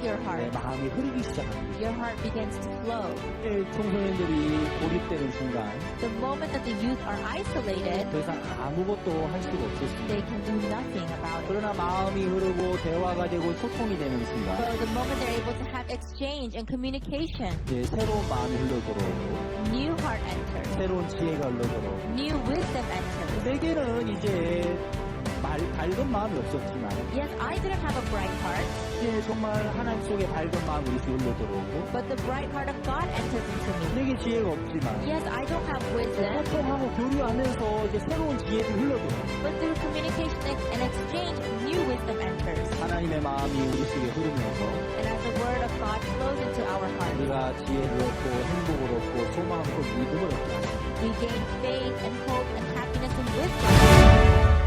your 내 heart. 마음이 흐르기 시작합니다. Your heart begins to flow. 청소년들이 고립되는 순간 The moment that the youth are isolated, 더 이상 아무것도 할 수가 없었습니다. they can do nothing about it. 그러나 마음이 흐르고 대화가 되고 소통이 되는 순간 But the moment they're able to have exchange and communication, 이제 새로운 마음이 흘러들어오고 new heart enters, 새로운 지혜가 흘러들어오고 new wisdom enters. 내게는 이제 밝은 마음이 없었지만 Yes, I didn't have a bright heart, 이제 정말 하나님 속에 밝은 마음이 이렇게 흘러들어오고 but the bright heart of God enters into me. 내게 지혜가 없지만 Yes, I don't have wisdom, 소통하고 교류하면서 이제 새로운 지혜를 흘러들어오고 but through communication and exchange, new wisdom enters. 하나님의 마음이 우리 속에 흐르면서 And as the word of God flows into our hearts, 우리가 지혜를 얻고 행복을 얻고 소망을 얻고 믿음을 얻게 하십니다. we gain faith and hope and happiness and wisdom.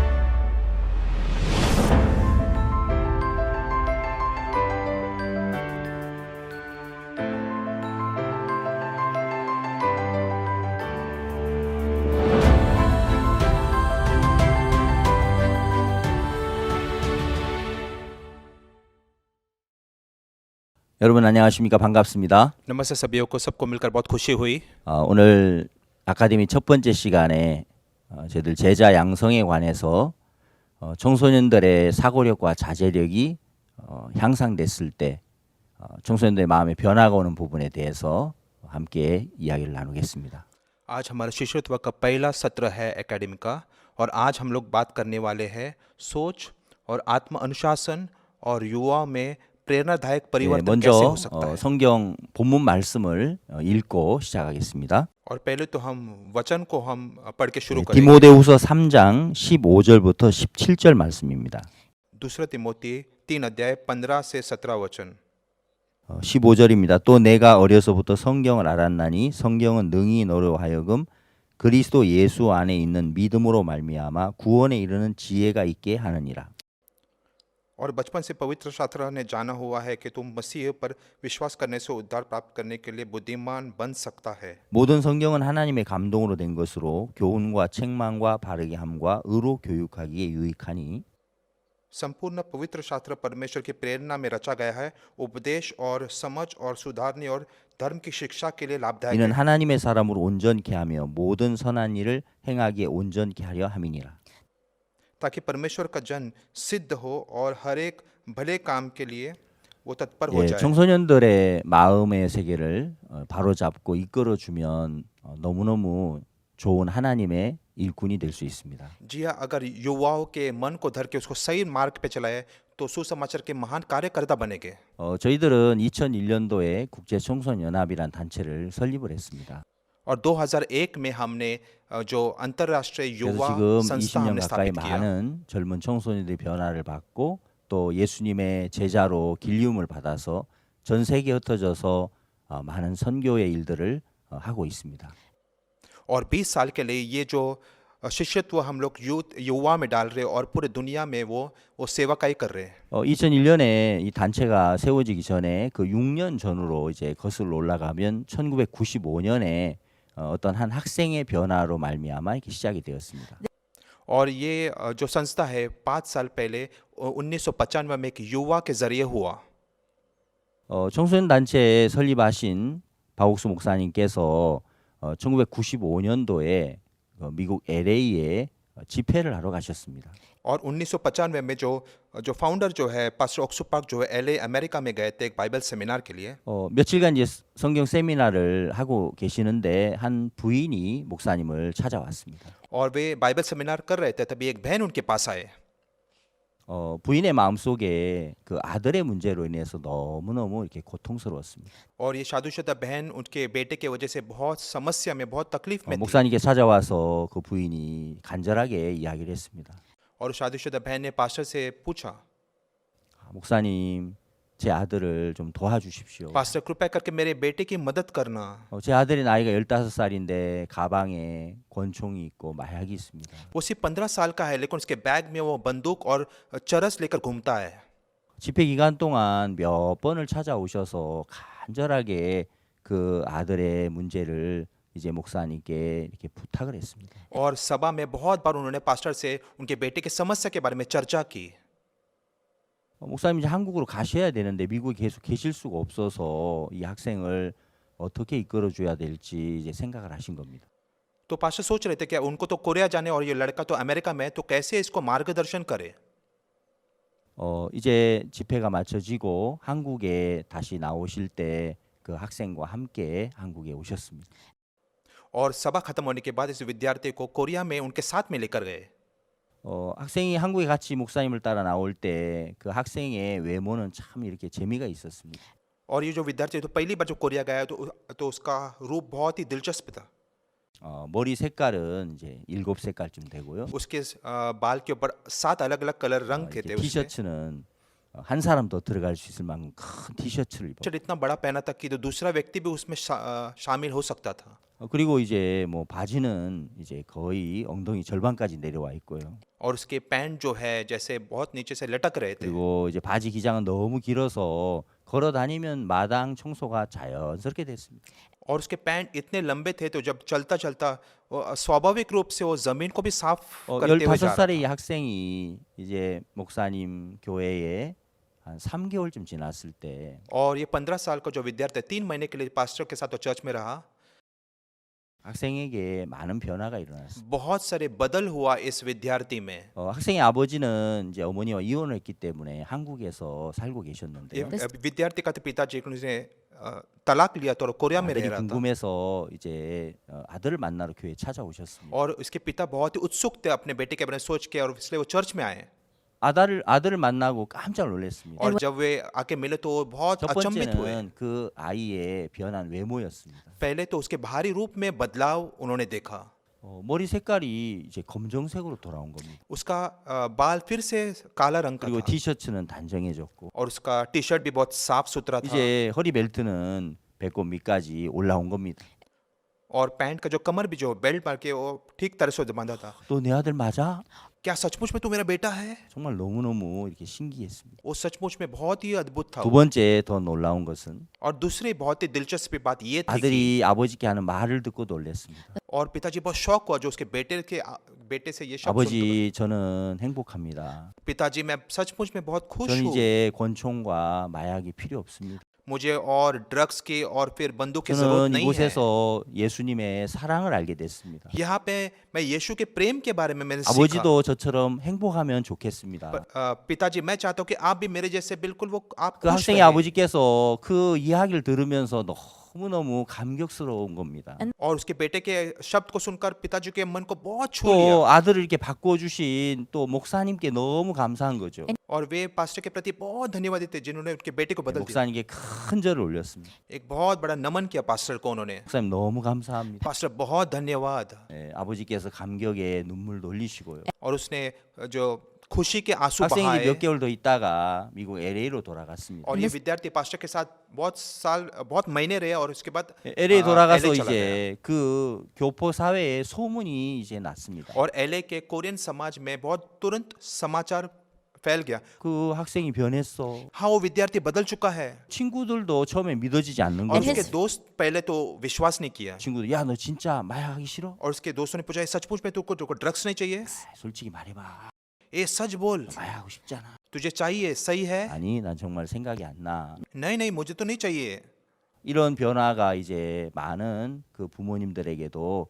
여러분 안녕하십니까? 반갑습니다. नमस्ते सभी को सबको मिलकर बहुत खुशी हुई। 오늘 아카데미 첫 번째 시간에 저희들 제자 양성에 관해서 청소년들의 사고력과 자제력이 향상됐을 때 청소년들의 마음에 변화가 오는 부분에 대해서 함께 이야기를 나누겠습니다. आज हमारा शिष्यत्व का पहला सत्र है एकेडमी का और आज हम लोग बात करने वाले हैं सोच और आत्म अनुशासन और युवाओं में प्रेरणादायक 네, परिवर्तन कैसे 먼저 हो सकता है। 성경 본문 말씀을 읽고 시작하겠습니다. और पहले तो हम वचन को हम पढ़ के शुरू 네, करेंगे। 디모데후서 3장 15절부터 17절 말씀입니다. दूसरा तिमोथी 3 अध्याय 15 से 17 वचन। 15절입니다. 또 내가 어려서부터 성경을 알았나니 성경은 능히 너로 하여금 그리스도 예수 안에 있는 믿음으로 말미암아 구원에 이르는 지혜가 있게 하느니라. और बचपन से पवित्र शास्त्र ने जाना हुआ है कि तुम मसीह पर विश्वास करने से उद्धार प्राप्त करने के लिए बुद्धिमान बन सकता है। 모든 성경은 하나님의 감동으로 된 것으로 교훈과 책망과 바르게 함과 의로 교육하기에 유익하니 संपूर्ण पवित्र शास्त्र परमेश्वर की प्रेरणा में रचा गया है, उपदेश और समझ और सुधारने और धर्म की शिक्षा के लिए लाभदायक 이는 है, 하나님의 사람으로 온전케 하며 모든 선한 일을 행하기에 온전케 하려 함이니라. ताकि परमेश्वर का जन सिद्ध हो और हर एक भले काम के लिए वो तत्पर हो 예, जाए। 청소년들의 마음의 세계를 바로잡고 이끌어주면 너무너무 좋은 하나님의 일꾼이 될 수 있습니다. जी हाँ, अगर युवाओं के मन को धर के उसको सही मार्ग पे चलाए तो सुसमाचार के महान कार्यकर्ता बनेंगे। 저희들은 2001년도에 국제 청소년 연합이란 단체를 설립을 했습니다. और 2001 में हमने जो अंतर्राष्ट्रीय 그래서 युवा 지금 संस्था 20년 हमने 가까이 स्थापित किया। 많은 젊은 청소년들이 변화를 받고 또 예수님의 제자로 길리움을 받아서 전 세계에 흩어져서 많은 선교의 일들을 하고 있습니다. और 20 साल के लिए ये जो शिष्यत्व हम लोग युवा में डाल रहे हैं और पूरे दुनिया में वो सेवाकाई कर रहे हैं। 2001년에 이 단체가 세워지기 전에 그 6년 전으로 이제 거슬러 올라가면 1995년에 어떤 한 학생의 변화로 말미암아 이렇게 시작이 되었습니다. और ये जो संस्था है 5 साल पहले 1995 में एक युवा के जरिए हुआ। 청소년 단체 설립하신 박옥수 목사님께서 1995년도에 미국 LA에 집회를 하러 가셨습니다. और 1995 में जो फाउंडर जो है पास्टर ऑक्सू पार्क जो है LA अमेरिका में गए थे एक बाइबल सेमिनार के लिए। 며칠간 이제 성경 세미나를 하고 계시는데 한 부인이 목사님을 찾아왔습니다. और वे बाइबल सेमिनार कर रहे थे तभी एक बहन उनके पास आए। 부인의 마음속에 그 아들의 문제로 인해서 너무너무 이렇게 고통스러웠습니다. और ये शादीशुदा बहन उनके बेटे के वजह से बहुत समस्या में बहुत तकलीफ में थी। 목사님께 찾아와서 그 부인이 간절하게 이야기를 했습니다. और शादीशुदा बहन ने पास्टर से पूछा, 목사님, 제 아들을 좀 도와주십시오. पास्टर कृपया करके मेरे बेटे की मदद करना। 제 아들이 나이가 15살인데 가방에 권총이 있고 마약이 있습니다. वो सिर्फ 15 साल का है लेकिन उसके बैग में वो बंदूक और चरस लेकर घूमता है। 집회 기간 동안 몇 번을 찾아오셔서 간절하게 그 아들의 문제를 이제 목사님께 이렇게 부탁을 했습니다. और सभा में बहुत बार उन्होंने पास्टर से उनके बेटे की समस्या के बारे में चर्चा की। 목사님 이제 한국으로 가셔야 되는데 미국에 계속 계실 수가 없어서 이 학생을 어떻게 이끌어줘야 될지 이제 생각을 하신 겁니다. तो पास्टर सोच रहे थे कि उनको तो कोरिया जाने और ये लड़का तो अमेरिका में है, तो कैसे इसको मार्गदर्शन करे। 이제 집회가 마쳐지고 한국에 다시 나오실 때 그 학생과 함께 한국에 오셨습니다. और सभा खत्म होने के बाद इस विद्यार्थी को कोरिया में उनके साथ में लेकर गए। 학생이 한국에 같이 목사님을 따라 나올 때 그 학생의 외모는 참 이렇게 재미가 있었습니다. और ये जो विद्यार्थी तो पहली बार जब कोरिया गया तो उसका रूप बहुत ही दिलचस्प था। 머리 색깔은 이제 7색깔쯤 되고요. उसके बाल के ऊपर 7 अलग-अलग कलर रंग के थे। उसने 티셔츠는 한 사람 더 들어갈 수 있을 만큼 큰 티셔츠를 입었고. इतना बड़ा पहना था कि तो दूसरा व्यक्ति भी उसमें शामिल हो सकता था। 그리고 이제 뭐 바지는 이제 거의 엉덩이 절반까지 내려와 있고요. और उसके पैंट जो है जैसे बहुत नीचे से लटक रहे थे। 그리고 이제 바지 기장은 너무 길어서 걸어 다니면 마당 청소가 자연스럽게 됐습니다. और उसके पैंट इतने लंबे थे तो जब चलता चलता स्वाभाविक रूप से वो जमीन को भी साफ करते हुए जा रहा 15살의 이 था। 학생이 이제 목사님 교회에 한 3개월쯤 지났을 때 और ये 15 साल का जो विद्यार्थी 3 महीने के लिए पास्टर के साथ वो चर्च में रहा। 학생에게 많은 변화가 일어났습니다. बहुत सारे बदल हुआ इस विद्यार्थी में। 학생의 아버지는 이제 어머니와 이혼을 했기 때문에 한국에서 살고 ये 계셨는데요. विद्यार्थी का तो पिताजी ने तलाक लिया तो कोरिया में 아들이 रह रहा था। 궁금해서 이제 아들을 만나러 교회에 찾아오셨습니다. और उसके पिता बहुत ही उत्सुक थे अपने बेटे के बारे में सोच के, और इसलिए वो चर्च में आए। 아들을 만나고 깜짝 놀랐습니다. और जब वे आके मिले तो वो बहुत 첫 अचंभित हुए। 번째는 그 아이의 변한 외모였습니다. पहले तो उसके बाहरी रूप में बदलाव उन्होंने देखा। 머리 색깔이 이제 검정색으로 돌아온 겁니다. उसका बाल फिर से काला रंग का 그리고 था, 티셔츠는 단정해졌고 और उसका टी शर्ट भी बहुत साफ सुथरा था, 이제 허리 벨트는 배꼽 밑까지 올라온 겁니다. और पैंट का जो कमर भी जो बेल्ट मार के वो ठीक तरह से बांधा था। 또 내 आ들 맞아? क्या सचमुच में तू मेरा बेटा है? 정말 너무너무 이렇게 신기했습니다. वो सचमुच में बहुत ही अद्भुत था। 두 번째 더 놀라운 것은 और दूसरी बहुत ही दिलचस्प बात ये थी कि 아들이 아버지께 하는 말을 듣고 놀랐습니다. और पिताजी बहुत शौक हुआ जो उसके बेटे से ये शब्द सुनकर। 아버지 저는 행복합니다. पिताजी मैं सचमुच में बहुत खुश 저는 हूँ। 이제 권총과 마약이 필요 없습니다. मुझे और ड्रग्स की और फिर बंदूक की जरूरत 저는 नहीं है। 이곳에서 예수님의 사랑을 알게 됐습니다. यहाँ पे मैं यीशु के प्रेम के बारे में मैंने सीखा। 아버지도 저처럼 행복하면 좋겠습니다. पिताजी मैं चाहता हूँ कि आप भी मेरे जैसे बिल्कुल वो आप 그 खुश 학생의 रहे। 아버지께서 그 이야기를 들으면서 너무너무 감격스러운 겁니다. और उसके बेटे के शब्द को सुनकर पिताजी के मन को बहुत छू लिया, 또 아들을 이렇게 바꿔주신 또 목사님께 너무 감사한 거죠. और वे पास्टर के प्रति बहुत धन्यवादी थे जिन्होंने उनके बेटे को बदल दिया। 목사님께 큰 절을 올렸습니다. एक बहुत बड़ा नमन किया पास्टर को उन्होंने। 목사님 너무 감사합니다. पास्टर बहुत धन्यवाद। 아버지께서 감격에 눈물 돌리시고요. और उसने जो खुशी के आंसू 학생이 बहाए, 몇 개월 더 있다가 미국 LA로 돌아갔습니다. और ये विद्यार्थी पास्टर के साथ बहुत महीने रहे, और उसके बाद LA 돌아가서 LA चला गया। 이제 그 교포 사회에 소문이 이제 났습니다. और LA के कोरियन समाज में बहुत तुरंत समाचार फैल गया। 그 학생이 변했어. हाँ, वो विद्यार्थी बदल चुका है। 친구들도 처음에 믿어지지 않는 और 거죠. उसके दोस्त पहले तो विश्वास नहीं किया, 친구들 야 너 진짜 마약하기 싫어? और उसके दोस्तों ने पूछा सचमुच में तुमको ड्रग्स नहीं चाहिए? 솔직히 말해봐. ए सच बोल, 마약하고 싶잖아. तुझे चाहिए, सही है? 아니 난 정말 생각이 안 나. नहीं नहीं, मुझे तो नहीं चाहिए। 이런 변화가 이제 많은 그 부모님들에게도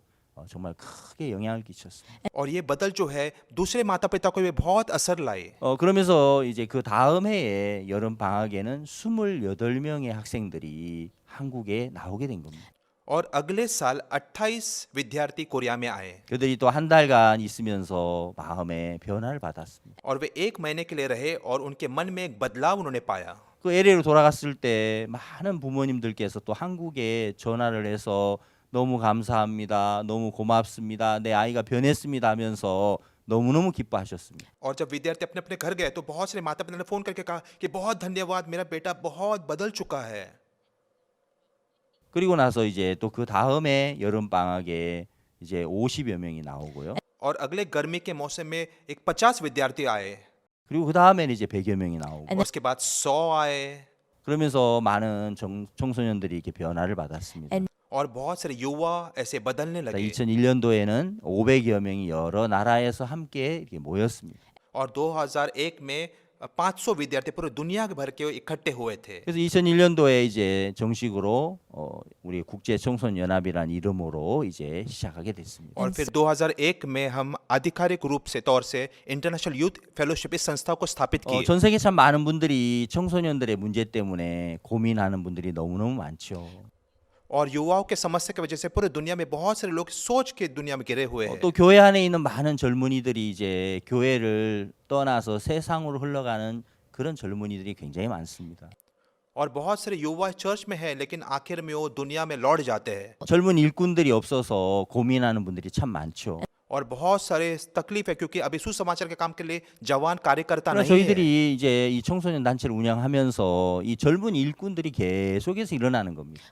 정말 크게 영향을 끼쳤습니다. और ये बदल जो है दूसरे माता पिता को भी बहुत असर लाए। 그러면서 이제 그 다음 해에 여름 방학에는 28명의 학생들이 한국에 나오게 된 겁니다. और अगले साल 28 विद्यार्थी कोरिया में आए, 그들이 또 한 달간 있으면서 마음에 변화를 받았습니다. और वे 1 महीने के लिए रहे, और उनके मन में एक बदलाव उन्होंने पाया। 그 LA로 돌아갔을 때 많은 부모님들께서 또 한국에 전화를 해서 너무 감사합니다. 너무 고맙습니다. 내 아이가 변했습니다 하면서 너무너무 기뻐하셨습니다. और जब विद्यार्थी अपने अपने घर गए तो बहुत सारे माता पिता ने फोन करके कहा कि बहुत धन्यवाद, मेरा बेटा बहुत बदल चुका है। 그리고 나서 이제 또 그 다음에 여름 방학에 이제 50여 명이 나오고요. और अगले गर्मी के मौसम में एक 50 विद्यार्थी आए, 그리고 그 다음에는 이제 100여 명이 나오고. और उसके बाद 100 आए, 그러면서 많은 청소년들이 이렇게 변화를 받았습니다. और बहुत सारे युवा ऐसे बदलने लगे। 2001년도에는 500여 명이 여러 나라에서 함께 이렇게 모였습니다. और 2001 में 500 विद्यार्थी पूरे दुनिया भर के इकट्ठे हुए थे। 그래서 2001년도에 이제 정식으로 우리 국제 청소년 연합이라는 이름으로 이제 시작하게 됐습니다. और फिर 2001 में हम आधिकारिक रूप से तौर से इंटरनेशनल यूथ फेलोशिप इस संस्था को स्थापित की। 전 세계 참 많은 분들이 청소년들의 문제 때문에 고민하는 분들이 너무너무 많죠. और युवाओं के समस्या की वजह से पूरे दुनिया में बहुत सारे लोग सोच के दुनिया में घिरे हुए हैं। 또 교회 안에 있는 많은 젊은이들이 이제 교회를 떠나서 세상으로 흘러가는 그런 젊은이들이 굉장히 많습니다. और बहुत सारे युवा चर्च में है लेकिन आखिर में वो दुनिया में लौट जाते हैं। 젊은 일꾼들이 없어서 고민하는 분들이 참 많죠. और बहुत सारे तकलीफ है क्योंकि अभी सुसमाचार के काम के लिए जवान कार्यकर्ता 그러나 नहीं है। 저희들이 이제 이 청소년 단체를 운영하면서 이 젊은 일꾼들이 계속해서 일어나는 겁니다.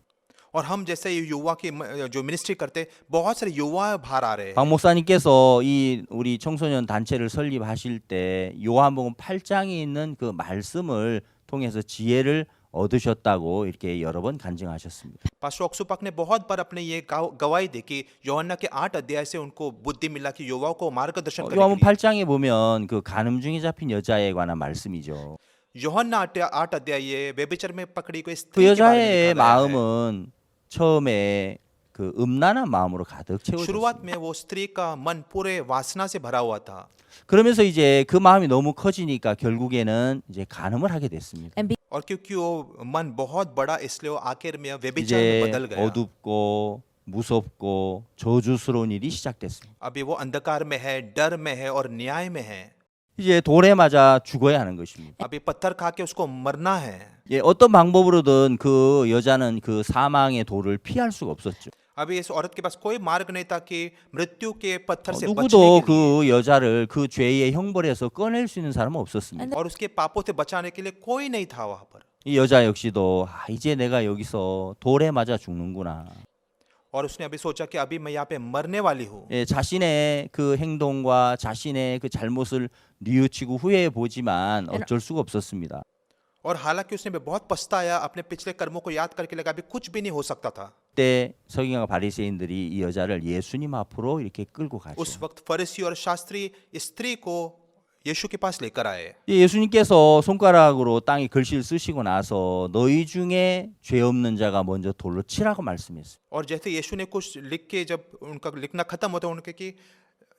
और हम जैसे ये युवा की जो मिनिस्ट्री करते बहुत सारे युवा बाहर आ रहे हैं। 박 목사님께서 이 우리 청소년 단체를 설립하실 때 요한복음 8장에 있는 그 말씀을 통해서 지혜를 얻으셨다고 이렇게 여러 번 간증하셨습니다. पास्टर ऑक्सुपक ने बहुत बार अपने ये गवाही दी कि यूहन्ना के 8 अध्याय से उनको बुद्धि मिला कि युवाओं को मार्गदर्शन करने 요한복음 के लिए। 8장에 보면 그 간음 중에 잡힌 여자에 관한 말씀이죠. यूहन्ना 8 अध्याय ये व्यभिचार में पकड़ी गई 그 स्त्री के बारे में 여자의 लिखा गया है। 마음은 처음에 그 음란한 마음으로 가득 채워졌습니다. शुरुआत में वो स्त्री का मन पूरे वासना से भरा हुआ था। 그러면서 이제 그 마음이 너무 커지니까 결국에는 이제 간음을 하게 됐습니다. और क्योंकि वो मन बहुत बड़ा इसलिए वो आखिर में व्यभिचार में 이제 बदल गया। 어둡고 무섭고 저주스러운 일이 시작됐습니다. अभी वो अंधकार में है, डर में है और न्याय में है। 이제 돌에 맞아 죽어야 하는 것입니다. अभी पत्थर खा के उसको मरना है। 예, 어떤 방법으로든 그 여자는 그 사망의 돌을 피할 수가 없었죠. अभी इस औरत के पास कोई मार्ग नहीं था कि मृत्यु के पत्थर से बचने 누구도 के लिए। 그 여자를 그 죄의 형벌에서 꺼낼 수 있는 사람은 없었습니다. और उसके पापों से बचाने के लिए कोई नहीं था वहां पर। 이 여자 역시도 이제 내가 여기서 돌에 맞아 죽는구나. और उसने अभी सोचा कि अभी मैं यहाँ पे मरने वाली हूँ। 예, 자신의 그 행동과 자신의 그 잘못을 뉘우치고 후회해 보지만 어쩔 수가 없었습니다. और हालांकि उसने भी बहुत पछताया, अपने पिछले कर्मों को याद करके लगा अभी कुछ भी नहीं हो सकता था। 그때 서기관과 바리새인들이 이 여자를 예수님 앞으로 이렇게 끌고 가죠. उस वक्त फरीसी और शास्त्री इस स्त्री को यीशु के पास लेकर आए। 예수님께서 손가락으로 땅에 글씨를 쓰시고 나서 너희 중에 죄 없는 자가 먼저 돌로 치라고 말씀했어요. और जैसे यीशु ने कुछ लिख के जब उनका लिखना खत्म होता उनके कि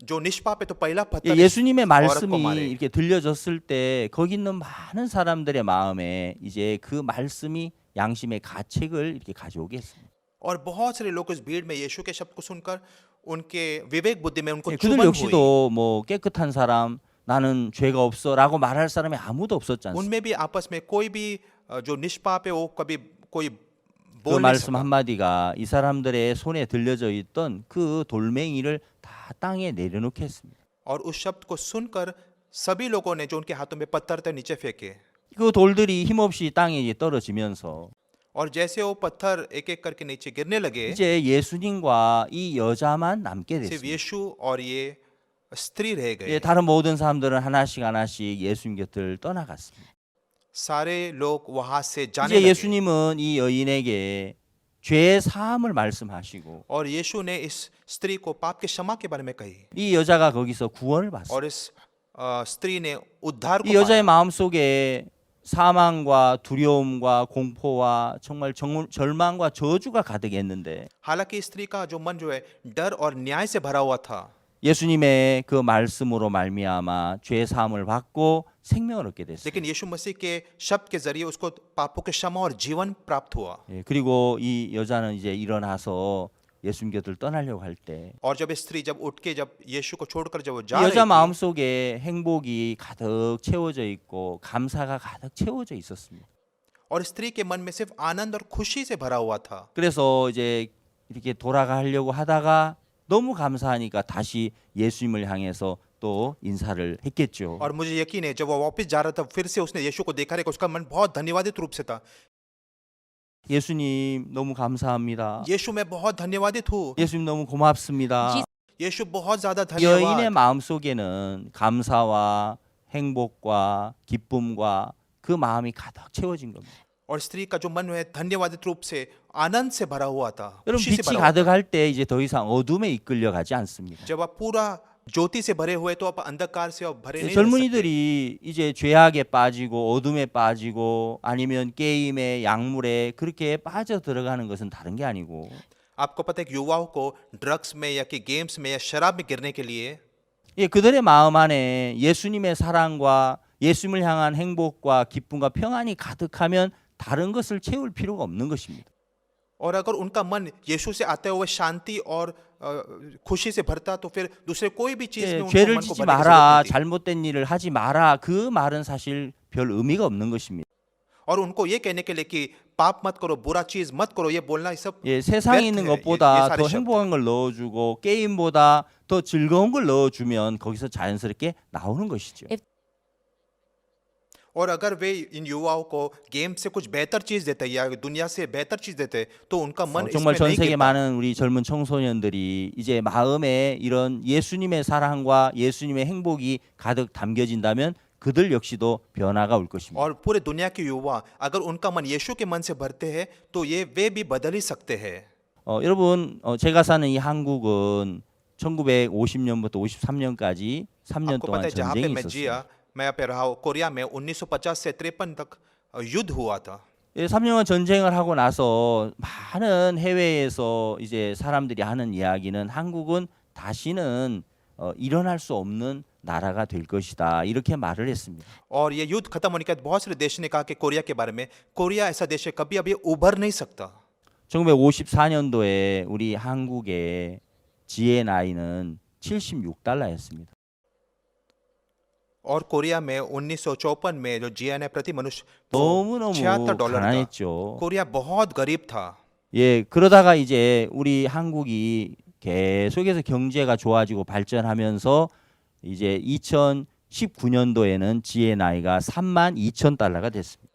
जो निष्पाप है तो पहला पत्थर 예수님의 औरत को 말씀이 मारे। 이렇게 들려졌을 때 거기 있는 많은 사람들의 마음에 이제 그 말씀이 양심의 가책을 이렇게 가져오게 했습니다. और बहुत सारे लोग उस भीड़ में यीशु के शब्द को सुनकर उनके विवेक बुद्धि में उनको 그들 चुभन हुई। 역시도 뭐 깨끗한 사람 나는 죄가 없어라고 말할 사람이 아무도 없었지 않습니까? उनमें भी आपस में कोई भी जो निष्पाप है वो कभी कोई 그 बोल नहीं 말씀 सका। 한마디가 이 사람들의 손에 들려져 있던 그 돌멩이를 다 땅에 내려놓게 했습니다. और उस शब्द को सुनकर सभी लोगों ने जो उनके हाथों में पत्थर थे नीचे फेंके। 그 돌들이 힘없이 땅에 이제 떨어지면서 और जैसे वो पत्थर एक एक करके नीचे गिरने लगे, 이제 예수님과 이 여자만 남게 सिर्फ 됐습니다. यीशु और ये स्त्री रह 예, गए। 다른 모든 사람들은 하나씩 예수님 곁을 떠나갔습니다. सारे लोग वहां से जाने 이제 लगे। 예수님은 이 여인에게 죄 사함을 말씀하시고 और यीशु ने इस स्त्री को पाप के क्षमा के बारे में कही 이 여자가 거기서 구원을 받습니다. और इस स्त्री ने उद्धार 이 को 여자의 पाया। 마음 속에 사망과 두려움과 공포와 정말 절망과 저주가 가득했는데 हालांकि इस स्त्री का जो मन जो है डर और न्याय से भरा हुआ था, 예수님의 그 말씀으로 말미암아 죄 사함을 받고 생명을 얻게 됐어요. लेकिन यीशु मसीह के शब्द के जरिए उसको पापों के क्षमा और जीवन प्राप्त हुआ। 예, 그리고 이 여자는 이제 일어나서 예수님 곁을 떠나려고 할 때 이 और जब स्त्री जब उठ के जब यीशु को छोड़कर जब वो जा 여자 रही 마음 थी, 속에 행복이 가득 채워져 있고 감사가 가득 채워져 있었습니다. और स्त्री के मन में सिर्फ आनंद और खुशी से भरा हुआ था। 그래서 이제 이렇게 돌아가려고 하다가 너무 감사하니까 다시 예수님을 향해서 또 인사를 했겠죠. और मुझे यकीन है जब वो वापस जा रहा था फिर से उसने यीशु को देखा, उसका मन बहुत धन्यवादित रूप से था। 예수님 너무 감사합니다. यीशु मैं बहुत धन्यवादित हूँ, 예수님 너무 고맙습니다. यीशु बहुत ज्यादा 여인의 धन्यवाद। 마음 속에는 감사와 행복과 기쁨과 그 마음이 가득 채워진 겁니다. और स्त्री का जो मन है धन्यवादित रूप से आनंद से भरा हुआ था, 여러분 खुशी से 빛이 भरा हुआ था। 가득할 때 이제 더 이상 어둠에 이끌려 가지 않습니다. जब आप पूरा ज्योति से भरे हुए तो आप अंधकार से आप भरे नहीं रह सकते। 젊은이들이 이제 죄악에 빠지고 어둠에 빠지고 아니면 게임에 약물에 그렇게 빠져 들어가는 것은 다른 게 아니고 आपको पता है कि युवाओं को ड्रग्स में या कि गेम्स में या शराब में गिरने के लिए 예, 그들의 마음 안에 예수님의 사랑과 예수님을 향한 행복과 기쁨과 평안이 가득하면 다른 것을 채울 필요가 없는 것입니다. और अगर उनका मन यीशु से आते हुए शांति और खुशी से भरता तो फिर दूसरे कोई भी चीज में 예, उनको 죄를 मन को 짓지 भरने की जरूरत 마라, नहीं थी। 잘못된 일을 하지 마라, 그 말은 사실 별 의미가 없는 것입니다. और उनको ये कहने के लिए कि पाप मत करो, बुरा चीज मत करो, ये बोलना ये सब 예, 세상에 व्यर्थ 있는 है, 것보다 सारे 더 शब्द। 행복한 걸 넣어주고 게임보다 더 즐거운 걸 넣어주면 거기서 자연스럽게 나오는 것이죠. और अगर वे इन युवाओं को गेम से कुछ बेहतर चीज देते या दुनिया से बेहतर चीज देते तो उनका मन 정말 इसमें 전 नहीं 세계 गिरता। 많은 우리 젊은 청소년들이 이제 마음에 이런 예수님의 사랑과 예수님의 행복이 가득 담겨진다면 그들 역시도 변화가 올 것입니다. और पूरे दुनिया के युवा अगर उनका मन यीशु के मन से भरते हैं तो ये वे भी बदल ही सकते हैं। 여러분, 제가 사는 이 한국은 1950년부터 53년까지 3년 आपको 동안 पता है जहाँ पे 전쟁이 मैं जिया, 있었어요. मैं यहाँ पे रहा हूँ, कोरिया में 1950 से 53 तक युद्ध हुआ था। 예, 3년간 전쟁을 하고 나서 많은 해외에서 이제 사람들이 하는 이야기는 한국은 다시는 일어날 수 없는 나라가 될 것이다. 이렇게 말을 했습니다. और ये युद्ध खत्म होने के बाद बहुत सारे देश ने कहा कि कोरिया के बारे में, कोरिया ऐसा देश है कभी अभी उभर नहीं सकता। 1954년도에 우리 한국의 지혜 나이는 $76였습니다. और कोरिया में 1954 में जो जीएनए प्रति मनुष्य 너무너무 $76 था। 가난했죠. कोरिया बहुत गरीब था। 예, 그러다가 이제 우리 한국이 계속해서 경제가 좋아지고 발전하면서 이제 2019년도에는 지혜 나이가 $32,000가 됐습니다.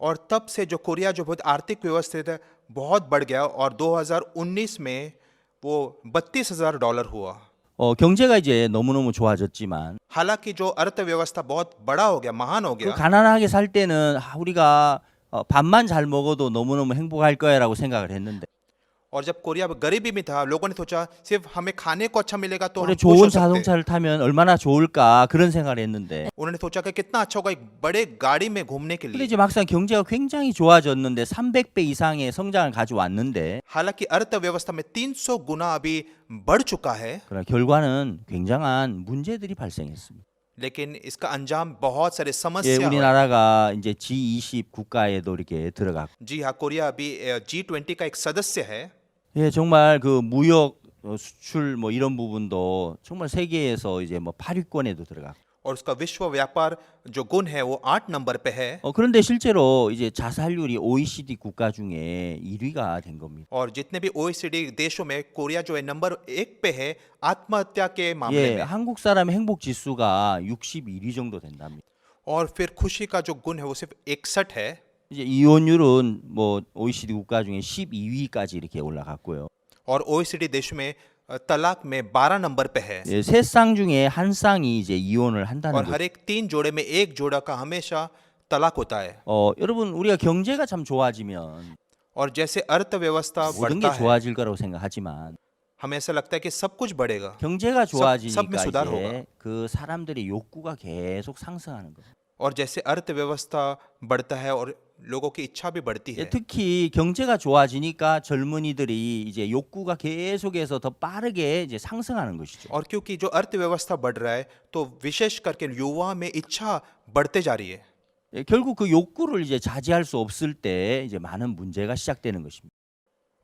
और तब से जो कोरिया जो बहुत आर्थिक व्यवस्थित है बहुत बढ़ गया और 2019 में वो $32,000 हुआ। 경제가 이제 너무너무 좋아졌지만 हालांकि जो अर्थव्यवस्था बहुत बड़ा हो गया, महान हो 그 गया, 가난하게 살 때는 우리가 밥만 잘 먹어도 너무너무 행복할 거야라고 생각을 했는데 और जब कोरिया गरीबी में था लोगों ने सोचा सिर्फ हमें खाने को अच्छा मिलेगा तो 그래 हम खुश हो 좋은 सकते। 자동차를 타면 얼마나 좋을까 그런 생각을 했는데 उन्होंने सोचा कि कितना अच्छा होगा एक बड़े गाड़ी में घूमने के 근데 लिए। 이제 막상 경제가 굉장히 좋아졌는데 300배 이상의 성장을 가져왔는데 हालांकि अर्थव्यवस्था में 300 गुना अभी बढ़ चुका है, 그러나 결과는 굉장한 문제들이 발생했습니다. लेकिन इसका अंजाम बहुत सारे 예, समस्या है। 우리나라가 이제 G20 국가에도 이렇게 들어갔고 जी हाँ, कोरिया अभी G20 का एक सदस्य है। 예, 정말 그 무역 수출 뭐 이런 부분도 정말 세계에서 이제 뭐 8위권에도 들어갔고 और उसका विश्व व्यापार जो गुण है वो 8 नंबर पे है। 그런데 실제로 이제 자살률이 OECD 국가 중에 1위가 된 겁니다. और जितने भी OECD देशों में कोरिया जो है नंबर 1 पे है आत्महत्या के मामले 예, में। 한국 사람의 행복 지수가 61위 정도 된답니다. और फिर खुशी का जो गुण है वो सिर्फ 61 है। 이제 이혼율은 뭐 OECD 국가 중에 12위까지 이렇게 올라갔고요. और OECD देशों में तलाक में 12 नंबर पे है। 예, 세 쌍 중에 한 쌍이 이제 이혼을 한다는 और 거죠. हर एक 3 जोड़े में एक जोड़ा का हमेशा तलाक होता है। 여러분 우리가 경제가 참 좋아지면 और जैसे अर्थव्यवस्था 모든 게 बढ़ता है 좋아질 거라고 생각하지만 हमें ऐसा लगता है कि सब कुछ बढ़ेगा। 경제가 सब में 좋아지니까 सुधार 이제 होगा। 그 사람들의 욕구가 계속 상승하는 거예요. और जैसे अर्थव्यवस्था बढ़ता है और लोगों की इच्छा भी बढ़ती 예, है। 특히 경제가 좋아지니까 젊은이들이 이제 욕구가 계속해서 더 빠르게 이제 상승하는 것이죠. और क्योंकि जो अर्थव्यवस्था बढ़ रहा है तो विशेष करके युवा में इच्छा बढ़ते जा रही है। 예, 결국 그 욕구를 이제 자제할 수 없을 때 이제 많은 문제가 시작되는 것입니다.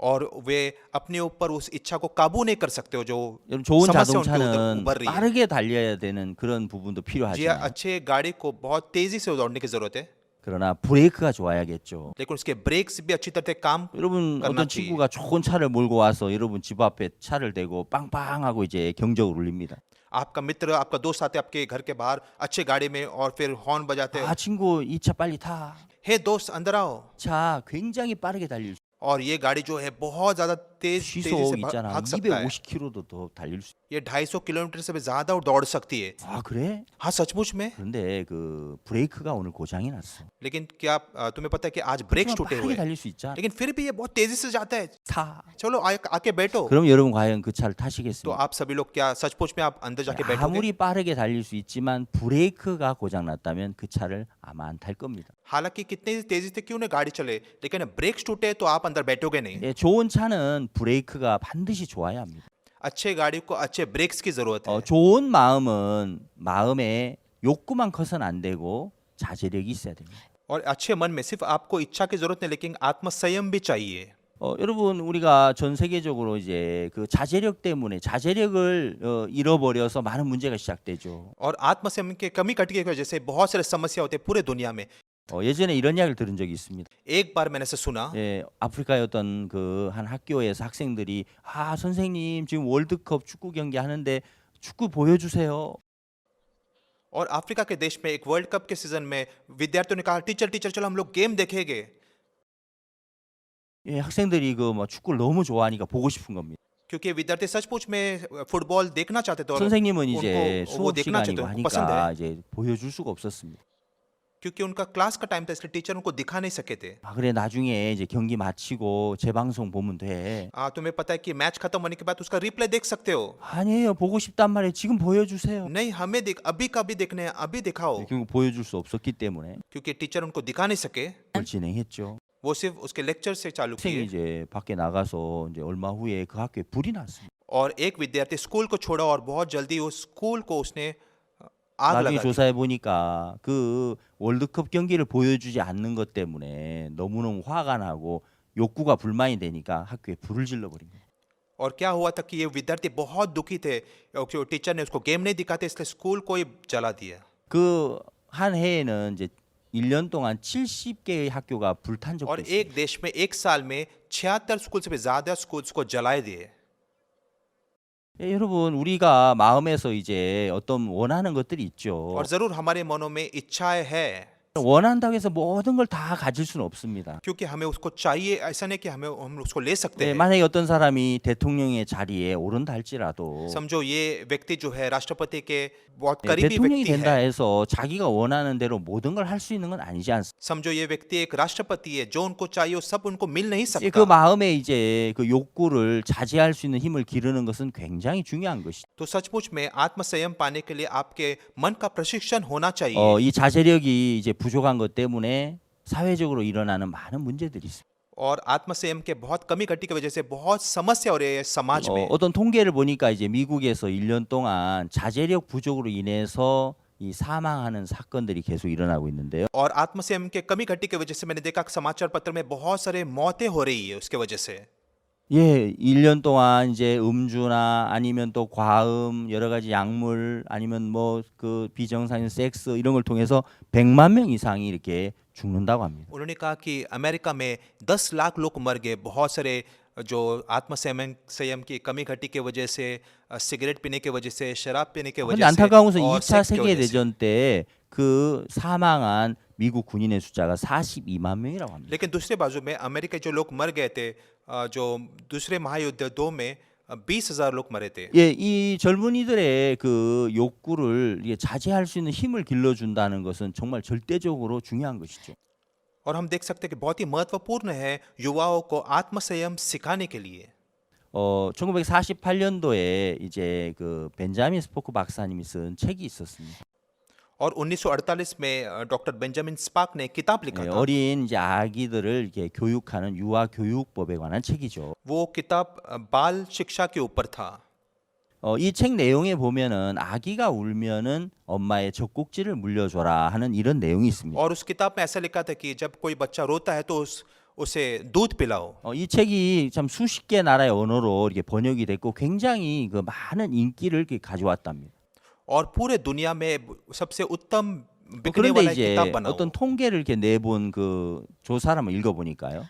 और वे अपने ऊपर उस इच्छा को काबू नहीं कर सकते हो जो 여러분 좋은 समस्या उनके 자동차는 उभर रही है। 빠르게 달려야 되는 그런 부분도 जी हाँ, 필요하지만 अच्छे गाड़ी को बहुत तेजी से दौड़ने की जरूरत है, 그러나 브레이크가 좋아야겠죠. लेकिन उसके ब्रेक्स भी अच्छी तरह से काम 여러분 करना 어떤 चाहिए। 친구가 좋은 차를 몰고 와서 여러분 집 앞에 차를 대고 빵빵하고 이제 경적을 울립니다. आपका मित्र आपका दोस्त आते आपके घर के बाहर अच्छे गाड़ी में और फिर हॉर्न बजाते हैं, 아 친구 이 차 빨리 타. हे दोस्त अंदर आओ। 차 굉장히 빠르게 달릴 수. और ये गाड़ी जो है बहुत ज्यादा तेजी 시속 से 있잖아. भाग सकता है। 250km도 더 달릴 수. ये 250 किलोमीटर से भी ज्यादा दौड़ सकती है। 아, 그래? हाँ सचमुच में। 그런데 그 브레이크가 오늘 고장이 났어. लेकिन क्या तुम्हें पता है कि आज ब्रेक्स 하지만 टूटे 빠르게 हुए हैं। 달릴 수 있잖아. लेकिन फिर भी ये बहुत तेजी से जाता है। 타. चलो आके बैठो। 그럼 여러분 과연 그 차를 तो 타시겠습니까? आप सभी लोग क्या सचमुच में आप अंदर जाके बैठोगे? 아무리 빠르게 달릴 수 있지만 브레이크가 고장 났다면 그 차를 아마 안 탈 겁니다. हालांकि कितनी तेजी से क्यों ना गाड़ी चले, लेकिन ब्रेक्स टूटे तो आप अंदर बैठोगे नहीं। 예, 좋은 차는 브레이크가 반드시 좋아야 합니다. अच्छे गाड़ी को अच्छे ब्रेक्स की जरूरत है। 좋은 마음은 마음에 욕구만 커서는 안 되고 자제력이 있어야 됩니다. और अच्छे मन में सिर्फ आपको इच्छा की जरूरत नहीं, लेकिन आत्म संयम भी चाहिए। 여러분 우리가 전 세계적으로 이제 그 자제력 때문에 자제력을 잃어버려서 많은 문제가 시작되죠. और आत्म संयम के कमी कटी की वजह से बहुत सारे समस्या होते हैं पूरे दुनिया में। 예전에 이런 이야기를 들은 적이 있습니다. एक बार मैंने ऐसे सुना, 예, 아프리카의 어떤 그 한 학교에서 학생들이 선생님 지금 월드컵 축구 경기 하는데 축구 보여주세요. और अफ्रीका के देश में एक वर्ल्ड कप के सीजन में विद्यार्थियों ने कहा टीचर चलो हम लोग गेम देखेंगे। 예, 학생들이 그 뭐 축구를 너무 좋아하니까 보고 싶은 겁니다. क्योंकि विद्यार्थी सचमुच में फुटबॉल देखना चाहते थे और 선생님은 이제 उनको वो 수업 देखना 시간이고 चाहते थे, पसंद 하니까 है। 이제 보여줄 수가 없었습니다. क्योंकि उनका क्लास का टाइम था, इसलिए टीचर उनको दिखा नहीं सके थे। 그래 나중에 이제 경기 마치고 재방송 보면 돼. तुम्हें पता है कि मैच खत्म होने के बाद उसका रिप्ले देख सकते हो। 아니에요, 보고 싶단 말이에요. 지금 보여주세요. नहीं, हमें अभी का भी देखने हैं, अभी दिखाओ। 결국 보여줄 수 없었기 때문에 क्योंकि टीचर उनको दिखा नहीं सके, 그걸 진행했죠. वो सिर्फ उसके लेक्चर से चालू 학생이 किए। 이제 밖에 나가서 이제 얼마 후에 그 학교에 불이 났습니다. और एक विद्यार्थी स्कूल को छोड़ा और बहुत जल्दी उस स्कूल को उसने आग 나중에 लगा दी। 조사해 보니까 그 월드컵 경기를 보여주지 않는 것 때문에 너무너무 화가 나고 욕구가 불만이 되니까 학교에 불을 질러 버립니다. और क्या हुआ था कि ये विद्यार्थी बहुत दुखी थे, क्योंकि टीचर ने उसको गेम नहीं दिखाते, इसलिए स्कूल को ही जला दिया। 그 한 해에는 이제 1년 동안 70개의 학교가 불탄 적도 और 있습니다. एक देश में एक साल में 76 स्कूल से भी ज्यादा स्कूल्स को जलाए दिए। 예, 여러분 우리가 마음에서 이제 어떤 원하는 것들이 있죠. और जरूर हमारे मनों में इच्छाएं है, 원한다고 해서 모든 걸 다 가질 수는 없습니다. क्योंकि हमें उसको चाहिए, ऐसा नहीं कि हम उसको ले सकते 네, हैं। 만약에 어떤 사람이 대통령의 자리에 오른다 할지라도 समझो ये व्यक्ति जो है राष्ट्रपति के बहुत 네, करीबी 대통령이 व्यक्ति 된다 है। 해서 자기가 원하는 대로 모든 걸 할 수 있는 건 아니지 않습니까? समझो ये व्यक्ति एक राष्ट्रपति है, जो उनको चाहिए वो सब उनको मिल नहीं 그 सकता। 마음에 이제 그 욕구를 자제할 수 있는 힘을 기르는 것은 굉장히 중요한 것이죠. तो सचमुच में आत्म संयम पाने के लिए आपके मन का प्रशिक्षण होना चाहिए। 이 자제력이 이제 부족한 것 때문에 사회적으로 일어나는 많은 문제들이 있습니다. और आत्म संयम के बहुत कमी घटी की वजह से बहुत समस्या हो रही है समाज में। 어떤 통계를 보니까 이제 미국에서 1년 동안 자제력 부족으로 인해서 이 사망하는 사건들이 계속 일어나고 있는데요. और आत्म संयम के कमी घटी की वजह से मैंने देखा कि समाचार पत्र में बहुत सारे मौतें हो रही है उसके वजह से। 예, 1년 동안 이제 음주나 아니면 또 과음, 여러 가지 약물 아니면 뭐 그 비정상인 섹스 이런 걸 통해서 100만 명 이상이 이렇게 죽는다고 합니다. उन्होंने कहा कि अमेरिका में 10 लाख लोग मर गए, बहुत सारे जो आत्म संयम की कमी घटी की वजह से, सिगरेट पीने की वजह से, शराब पीने की 근데 वजह से 안타까운 것은 और 2차 सेक्स की 세계 वजह से। 대전 때 그 사망한 미국 군인의 숫자가 42만 명이라고 합니다. लेकिन दूसरे बाजू में अमेरिका जो लोग मर गए थे, जो दूसरे महायुद्ध 2 में 20,000 लोग मरे थे। 예, 이 젊은이들의 그 욕구를 이게 자제할 수 있는 힘을 길러준다는 것은 정말 절대적으로 중요한 것이죠. और हम देख सकते हैं कि बहुत ही महत्वपूर्ण है युवाओं को आत्म संयम सिखाने के लिए। 1948년도에 이제 그 벤자민 스포크 박사님이 쓴 책이 있었습니다. और 1948 में डॉक्टर बेंजामिन स्पार्क ने किताब लिखा 네, था। 어린 이제 아기들을 이렇게 교육하는 유아 교육법에 관한 책이죠. वो किताब बाल शिक्षा के ऊपर था। 이 책 내용에 보면은 아기가 울면은 엄마의 젖꼭지를 물려줘라 하는 이런 내용이 있습니다. और उस किताब में ऐसा लिखा था कि जब कोई बच्चा रोता है तो उसे दूध पिलाओ। 이 책이 참 수십 개 나라의 언어로 이렇게 번역이 됐고 굉장히 그 많은 인기를 이렇게 가져왔답니다. और पूरे दुनिया में सबसे उत्तम बिकने 그런데 वाला 이제 किताब बना। 어떤 통계를 이렇게 내본 그 조사를 한번 읽어보니까요.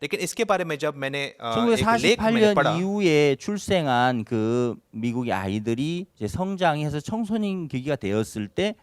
लेकिन इसके बारे में जब मैंने एक लेख मैंने 1948년 पढ़ा, 이후에 출생한 그 미국의 아이들이 이제 성장해서 청소년 기기가 되었을 때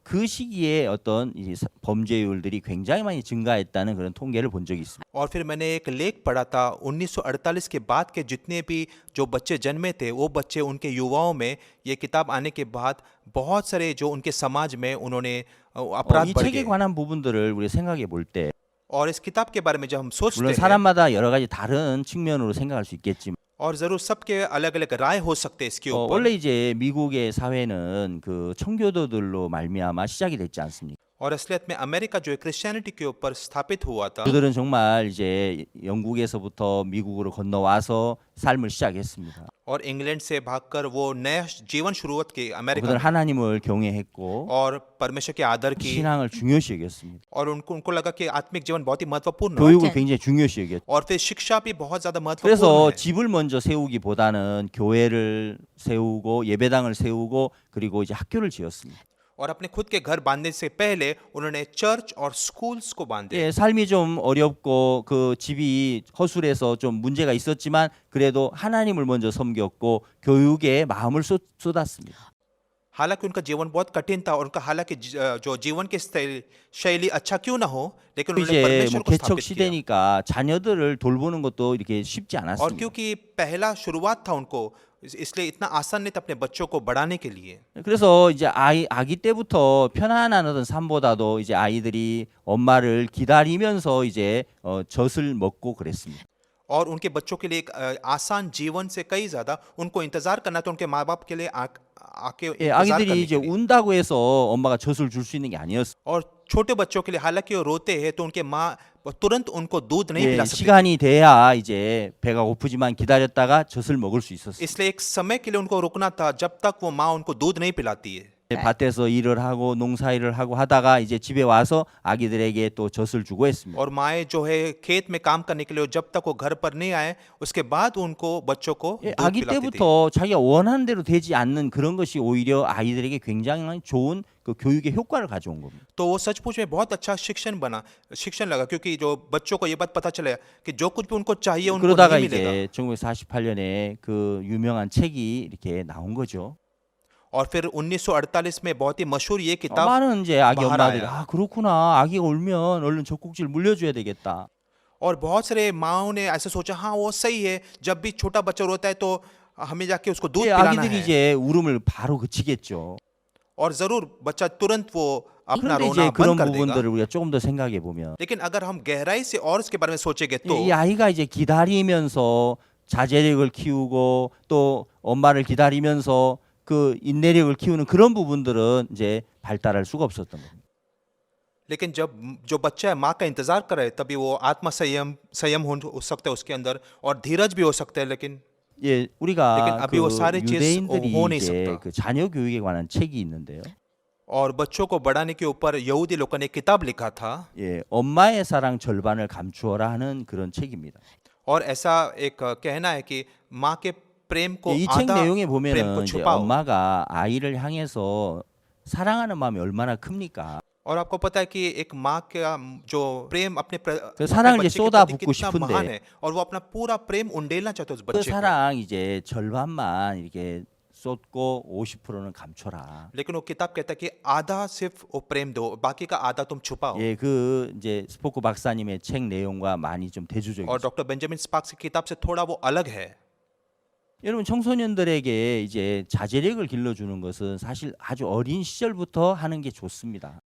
그 시기에 어떤 이 범죄율들이 굉장히 많이 증가했다는 그런 통계를 본 적이 있습니다. और फिर मैंने एक लेख पढ़ा था 1948 के बाद के जितने भी जो बच्चे जन्मे थे वो बच्चे उनके युवाओं में ये किताब आने के बाद बहुत सारे जो उनके समाज में उन्होंने अपराध 이 बढ़ 책에 गए 관한 부분들을 우리가 생각해 볼 때 और इस किताब के बारे में जब हम सोचते 물론 हैं 사람마다 여러 가지 다른 측면으로 생각할 수 있겠지만 और ज़रूर सबके अलग अलग राय हो सकते हैं इसके ऊपर 원래 이제 미국의 사회는 그 청교도들로 말미암아 시작이 됐지 않습니까? और असलियत में अमेरिका जो है क्रिश्चियनिटी के ऊपर स्थापित हुआ था 그들은 정말 이제 영국에서부터 미국으로 건너와서 삶을 시작했습니다. और इंग्लैंड से भागकर वो नया जीवन शुरुआत की अमेरिका 그들은 में 하나님을 경외했고 और परमेश्वर के आदर की 신앙을 중요시 여겼습니다. और उनको लगा कि आत्मिक जीवन बहुत ही महत्वपूर्ण है 교육을 굉장히 중요시 여겼죠. और फिर शिक्षा भी बहुत ज्यादा महत्वपूर्ण 그래서 है 집을 먼저 세우기보다는 교회를 세우고 예배당을 세우고 그리고 이제 학교를 지었습니다. और अपने खुद के घर बांधने से पहले उन्होंने चर्च और स्कूल्स को बांधे 예, 삶이 좀 어렵고 그 집이 허술해서 좀 문제가 있었지만 그래도 하나님을 먼저 섬겼고 교육에 마음을 쏟았습니다. हालांकि उनका जीवन बहुत कठिन था और उनका हालांकि जो जीवन की शैली अच्छा क्यों ना हो लेकिन उन्होंने 이제 परमेश्वर 뭐 को 개척 स्थापित किया 시대니까 자녀들을 돌보는 것도 이렇게 쉽지 और 않았습니다. क्योंकि पहला शुरुआत था उनको इसलिए इतना आसान नहीं था अपने बच्चों को बढ़ाने के लिए 그래서 이제 아기 때부터 편안한 어떤 삶보다도 이제 아이들이 엄마를 기다리면서 이제 젖을 먹고 그랬습니다. और उनके बच्चों के लिए एक आसान जीवन से कई ज्यादा उनको इंतजार करना तो उनके माँ बाप के लिए आके 예, इंतजार 아기들이 करने 이제 के लिए 운다고 해서 엄마가 젖을 줄 수 있는 게 아니었어요. और छोटे बच्चों के लिए हालांकि वो रोते हैं तो उनके माँ तुरंत उनको दूध नहीं 예, पिला सकती 시간이 돼야 이제 배가 고프지만 기다렸다가 젖을 먹을 수 있었어요. इसलिए एक समय के लिए उनको रुकना था जब तक वो माँ उनको दूध नहीं पिलाती है 밭에서 일을 하고 농사일을 하고 하다가 이제 집에 와서 아기들에게 또 젖을 주고 했습니다. और माएँ जो है खेत में काम करने के लिए जब तक वो घर पर नहीं आए उसके बाद उनको बच्चों को 예, दूध 아기 पिलाती थी 때부터 자기가 원하는 대로 되지 않는 그런 것이 오히려 아이들에게 굉장히 좋은 그 교육의 효과를 가져온 겁니다. तो वो सचमुच में बहुत अच्छा शिक्षण लगा क्योंकि जो बच्चों को ये बात पता चला कि जो कुछ भी उनको चाहिए उनको 그러다가 नहीं मिलेगा 이제 1948년에 그 유명한 책이 이렇게 나온 거죠. और फिर 1948 में बहुत ही मशहूर ये किताब 많은 이제 아기 बाहर 엄마들이 आया। 그렇구나 아기가 울면 얼른 젖꼭지를 물려줘야 되겠다. और बहुत सारे माओ ने ऐसे सोचा हाँ वो सही है जब भी छोटा बच्चा रोता है तो हमें जाके उसको दूध 예, पिलाना 아기들이 है 이제 울음을 바로 그치겠죠. और जरूर बच्चा तुरंत वो अपना 그런데 रोना 이제 그런 बंद कर देगा 부분들을 우리가 조금 더 생각해 보면 लेकिन अगर हम गहराई से और इसके बारे में सोचेंगे तो 이 아이가 이제 기다리면서 자제력을 키우고 또 엄마를 기다리면서 그 인내력을 키우는 그런 부분들은 이제 발달할 수가 없었던 겁니다. लेकिन जब जो बच्चा है माँ का इंतजार कर रहा है तभी वो आत्म संयम हो सकता है उसके अंदर और धीरज भी हो सकता है लेकिन 예, 우리가 लेकिन 그 अभी वो सारे चीज 유대인들이 हो नहीं 이제 सकता 그 자녀 교육에 관한 책이 있는데요. और बच्चों को बढ़ाने के ऊपर यहूदी लोगों ने एक किताब लिखा था 예, 엄마의 사랑 절반을 감추어라 하는 그런 책입니다. और ऐसा एक कहना है कि माँ के प्रेम को 이 책 आधा 내용에 प्रेम को 보면은 이제 छुपाओ 엄마가 아이를 향해서 사랑하는 마음이 얼마나 큽니까? और आपको पता है कि एक माँ का जो प्रेम अपने 그 사랑을 अपने 이제 बच्चे के 쏟아 प्रति 붓고 कितना महान 싶은데 है और वो अपना पूरा प्रेम उंडेलना चाहते हैं उस 그 बच्चे को 사랑 이제 절반만 이렇게 쏟고 50%는 감춰라. लेकिन वो किताब कहता है कि आधा सिर्फ वो प्रेम दो बाकी का आधा तुम छुपाओ 예, 그 이제 스포크 박사님의 책 내용과 많이 좀 और 대조적이죠. डॉक्टर बेंजामिन स्पार्क्स की किताब से थोड़ा वो अलग है 여러분 청소년들에게 이제 자제력을 길러주는 것은 사실 아주 어린 시절부터 하는 게 좋습니다.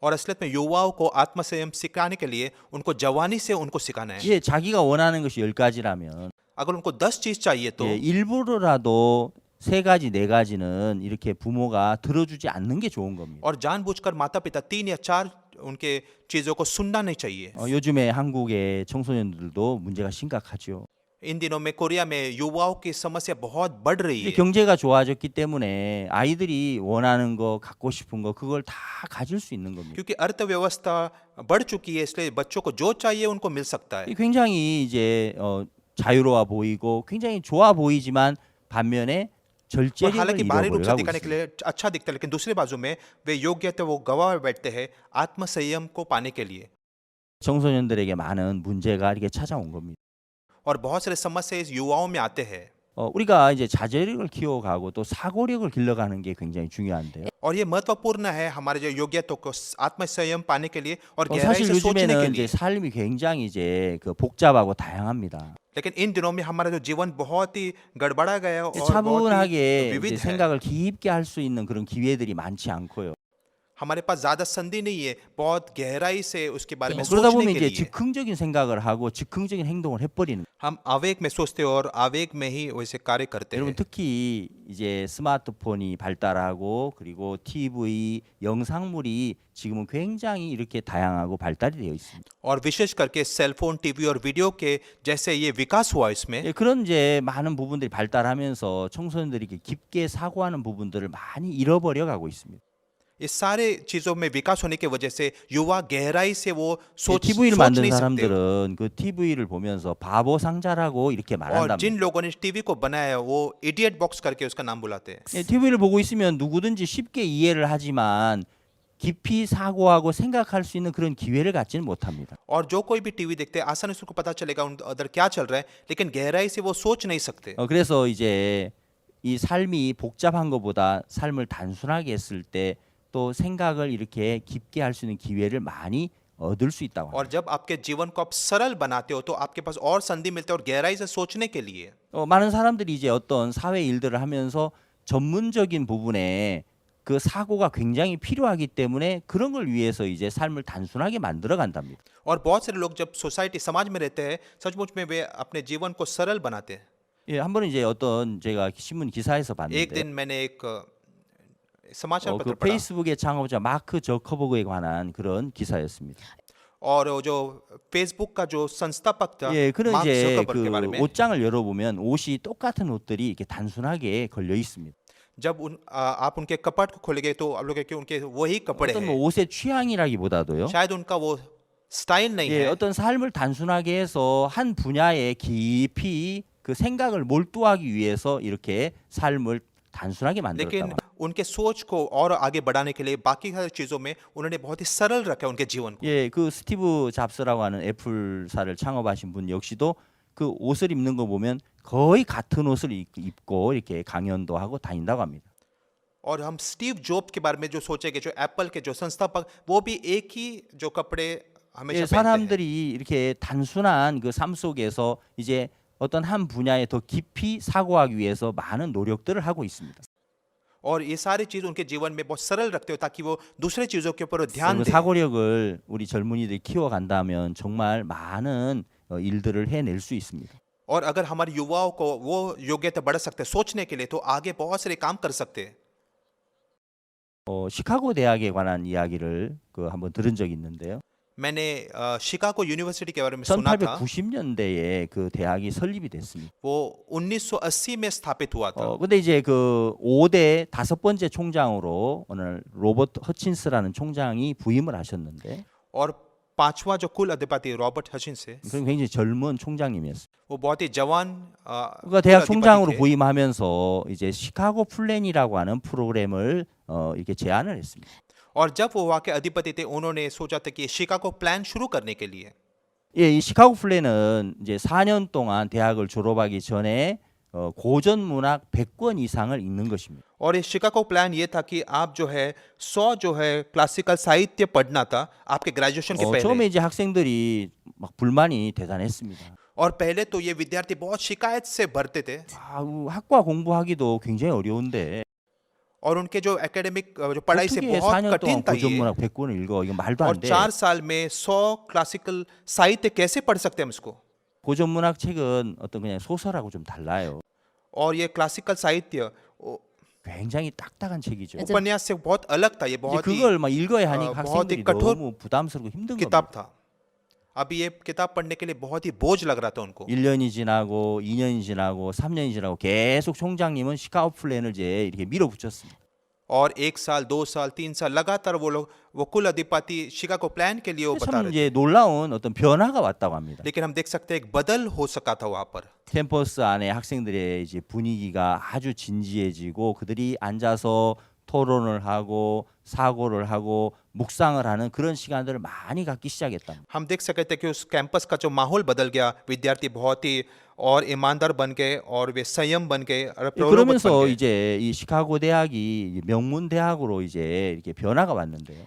और असलियत में युवाओं को आत्मसंयम सिखाने के लिए उनको जवानी से उनको सिखाना है 예, 자기가 원하는 것이 10가지라면 अगर उनको 10 चीज चाहिए तो 예, 일부러라도 3가지, 4가지는 이렇게 부모가 들어주지 않는 게 좋은 겁니다. और जानबूझकर माता पिता 3 या 4 उनके चीजों को सुनना नहीं चाहिए 요즘에 한국의 청소년들도 문제가 심각하죠. इन दिनों में कोरिया में युवाओं की समस्या बहुत बढ़ रही 이제 है 경제가 좋아졌기 때문에 아이들이 원하는 거, 갖고 싶은 거 그걸 다 가질 수 있는 겁니다. क्योंकि अर्थव्यवस्था बढ़ चुकी है इसलिए बच्चों को जो चाहिए उनको मिल सकता है 굉장히 이제 자유로워 보이고 굉장히 좋아 보이지만 반면에 और 절제력을 हालांकि बाहरी रूप से 잃어버리고 दिखाने के 있습니다. लिए अच्छा दिखता है लेकिन दूसरी बाजू में वे योग्यता वो गवा बैठते हैं आत्मसंयम को पाने के लिए 청소년들에게 많은 문제가 이렇게 찾아온 겁니다. और बहुत सारे समस्या इस युवाओं में आते हैं 우리가 이제 자제력을 키워가고 또 사고력을 길러가는 게 굉장히 중요한데요. और ये महत्वपूर्ण है हमारे जो योग्यता को आत्म संयम पाने के लिए और गहराई 사실 से सोचने के 요즘에는 이제 लिए। 삶이 굉장히 이제 그 복잡하고 다양합니다. लेकिन इन दिनों में हमारा जो जीवन बहुत ही गड़बड़ा गया है और बहुत ही 차분하게 विविध 이제 है। 생각을 깊게 할 수 있는 그런 기회들이 많지 않고요. हमारे पास ज्यादा संधि नहीं है बहुत गहराई से उसके बारे में 그러다 सोचने 보면 के 이제 लिए। 즉흥적인 생각을 하고 즉흥적인 행동을 해버리는. हम आवेग में सोचते हैं और आवेग में ही वैसे कार्य करते 여러분 हैं। 특히 이제 스마트폰이 발달하고 그리고 TV, 영상물이 지금은 굉장히 이렇게 다양하고 발달이 되어 있습니다. और विशेष करके सेलफोन टीवी और वीडियो के जैसे ये विकास हुआ इसमें, 예, 그런 이제 많은 부분들이 발달하면서 청소년들이 이렇게 깊게 사고하는 부분들을 많이 잃어버려 가고 있습니다. ये सारे चीजों में विकास होने की वजह से युवा गहराई से वो सोच TV를 सोच 만든 नहीं सकते। 사람들은 그 TV를 보면서 바보 상자라고 이렇게 और 말한답니다. जिन लोगों ने टीवी को बनाया वो इडियट बॉक्स करके उसका नाम बुलाते हैं। 예, TV를 보고 있으면 누구든지 쉽게 이해를 하지만 깊이 사고하고 생각할 수 있는 그런 기회를 갖지는 못합니다. और जो कोई भी टीवी देखते हैं आसानी से उनको पता चलेगा उन अंदर क्या चल रहा है, लेकिन गहराई से वो सोच नहीं सकते। 그래서 이제 이 삶이 복잡한 것보다 삶을 단순하게 했을 때 또 생각을 이렇게 깊게 할 수 있는 기회를 많이 얻을 수 있다고 합니다. और जब आपके जीवन को आप सरल बनाते हो तो आपके पास और संधि मिलते हैं और गहराई से सोचने के लिए। 많은 사람들이 이제 어떤 사회 일들을 하면서 전문적인 부분에 그 사고가 굉장히 필요하기 때문에 그런 걸 위해서 이제 삶을 단순하게 만들어 간답니다. और बहुत सारे लोग जब सोसाइटी समाज में रहते हैं सचमुच में वे अपने जीवन को सरल बनाते हैं। 예, 한 번은 이제 어떤 제가 신문 기사에서 एक 봤는데 दिन मैंने एक समाचार 그 पत्र पढ़ा 페이스북의 창업자 마크 저커버그에 관한 그런 기사였습니다. और वो जो फेसबुक का जो संस्थापक था 예, 그는 मार्क 이제 जुकरबर्ग के बारे 그 में, 옷장을 열어보면 옷이 똑같은 옷들이 이렇게 단순하게 걸려 있습니다. जब आप उनके कपट को खोलेंगे तो आप लोग कि उनके वही कपड़े 어떤 뭐 हैं। 옷의 취향이라기보다도요. शायद उनका वो स्टाइल नहीं 예, है, 어떤 삶을 단순하게 해서 한 분야에 깊이 그 생각을 몰두하기 위해서 이렇게 삶을 단순하게 लेकिन 만들었다고. उनके सोच को और आगे बढ़ाने के लिए बाकी हर चीजों में उन्होंने बहुत ही सरल रखा उनके जीवन को। 예, 그 스티브 잡스라고 하는 애플사를 창업하신 분 역시도 그 옷을 입는 거 보면 거의 같은 옷을 입고 이렇게 강연도 하고 다닌다고 합니다. और हम स्टीव जॉब्स के बारे में जो सोचेंगे, जो एप्पल के जो संस्थापक, वो भी एक ही जो कपड़े हमेशा 예, पहनते हैं। 사람들이 이렇게 단순한 그 삶 속에서 이제 어떤 한 분야에 더 깊이 사고하기 위해서 많은 노력들을 하고 있습니다. और ये सारी चीज उनके जीवन में बहुत सरल रखते हो ताकि वो दूसरे चीजों के ऊपर ध्यान 그 दें। 사고력을 우리 젊은이들이 키워간다면 정말 많은 일들을 해낼 수 있습니다. और अगर हमारे युवाओं को वो योग्यता बढ़ा सकते हैं सोचने के लिए तो आगे बहुत सारे काम कर सकते हैं। 시카고 대학에 관한 이야기를 그 한번 들은 적이 있는데요. मैंने शिकागो यूनिवर्सिटी के बारे में सुना था। 1890년대에 그 대학이 설립이 됐습니다. वो 1980 में स्थापित हुआ था। 근데 이제 그 5대 다섯 번째 총장으로 오늘 로버트 허친스라는 총장이 부임을 하셨는데 और पांचवा जो कुल अधिपति रॉबर्ट हचिन्स है, 그건 굉장히 젊은 총장님이었어요. वो बहुत ही जवान 그러니까 대학 कुल 총장으로 अधिपति थे। 부임하면서 이제 시카고 플랜이라고 하는 프로그램을 이렇게 제안을 했습니다. और जब वो वहाँ के अधिपति थे उन्होंने सोचा था कि शिकागो प्लान शुरू करने के लिए। 예, 이 시카고 플랜은 이제 4년 동안 대학을 졸업하기 전에 고전 문학 100권 이상을 읽는 것입니다. और ये शिकागो प्लान ये था कि आप जो है 100 जो है क्लासिकल साहित्य पढ़ना था आपके ग्रेजुएशन के 처음에 पहले। 이제 학생들이 막 불만이 대단했습니다. और पहले तो ये विद्यार्थी बहुत शिकायत से भरते थे 학과 공부하기도 굉장히 어려운데 और उनके जो एकेडमिक जो पढ़ाई से 어떻게 बहुत 4년 कठिन 동안 था 고전 ये। 문학 100권을 읽어? 이거 말도 और 안 돼. 4 साल में 100 क्लासिकल साहित्य कैसे पढ़ सकते हैं हम इसको। 고전 문학 책은 어떤 그냥 소설하고 좀 달라요. और ये क्लासिकल साहित्य 굉장히 딱딱한 책이죠. उपन्यास से बहुत अलग था। ये 이제 बहुत ही 그걸 막 읽어야 하니 बहुत ही 학생들이 कठोर 너무 부담스럽고 힘든 किताब 겁니다. था। अभी ये किताब पढ़ने के लिए बहुत ही बोझ लग रहा था उनको। 1년이 지나고 2년이 지나고 3년이 지나고 계속 총장님은 시카고 플랜을 이제 이렇게 밀어붙였습니다. और 1 साल 2 साल 3 साल लगातार वो लोग वो कुल अधिपति शिकागो प्लान के लिए वो बता 참 रहे थे। 이제 놀라운 어떤 변화가 왔다고 합니다. लेकिन हम देख सकते हैं एक बदल हो सका था वहाँ पर। 캠퍼스 안에 학생들의 이제 분위기가 아주 진지해지고 그들이 앉아서 토론을 하고 사고를 하고 묵상을 하는 그런 시간들을 많이 갖기 시작했다. हम देख सकते थे कि उस कैंपस का जो माहौल बदल गया, विद्यार्थी बहुत ही और ईमानदार बन गए और वे संयम बन गए और 예, प्रलोभक बन 그러면서 गए। 이제 이 시카고 대학이 명문 대학으로 이제 이렇게 변화가 왔는데요.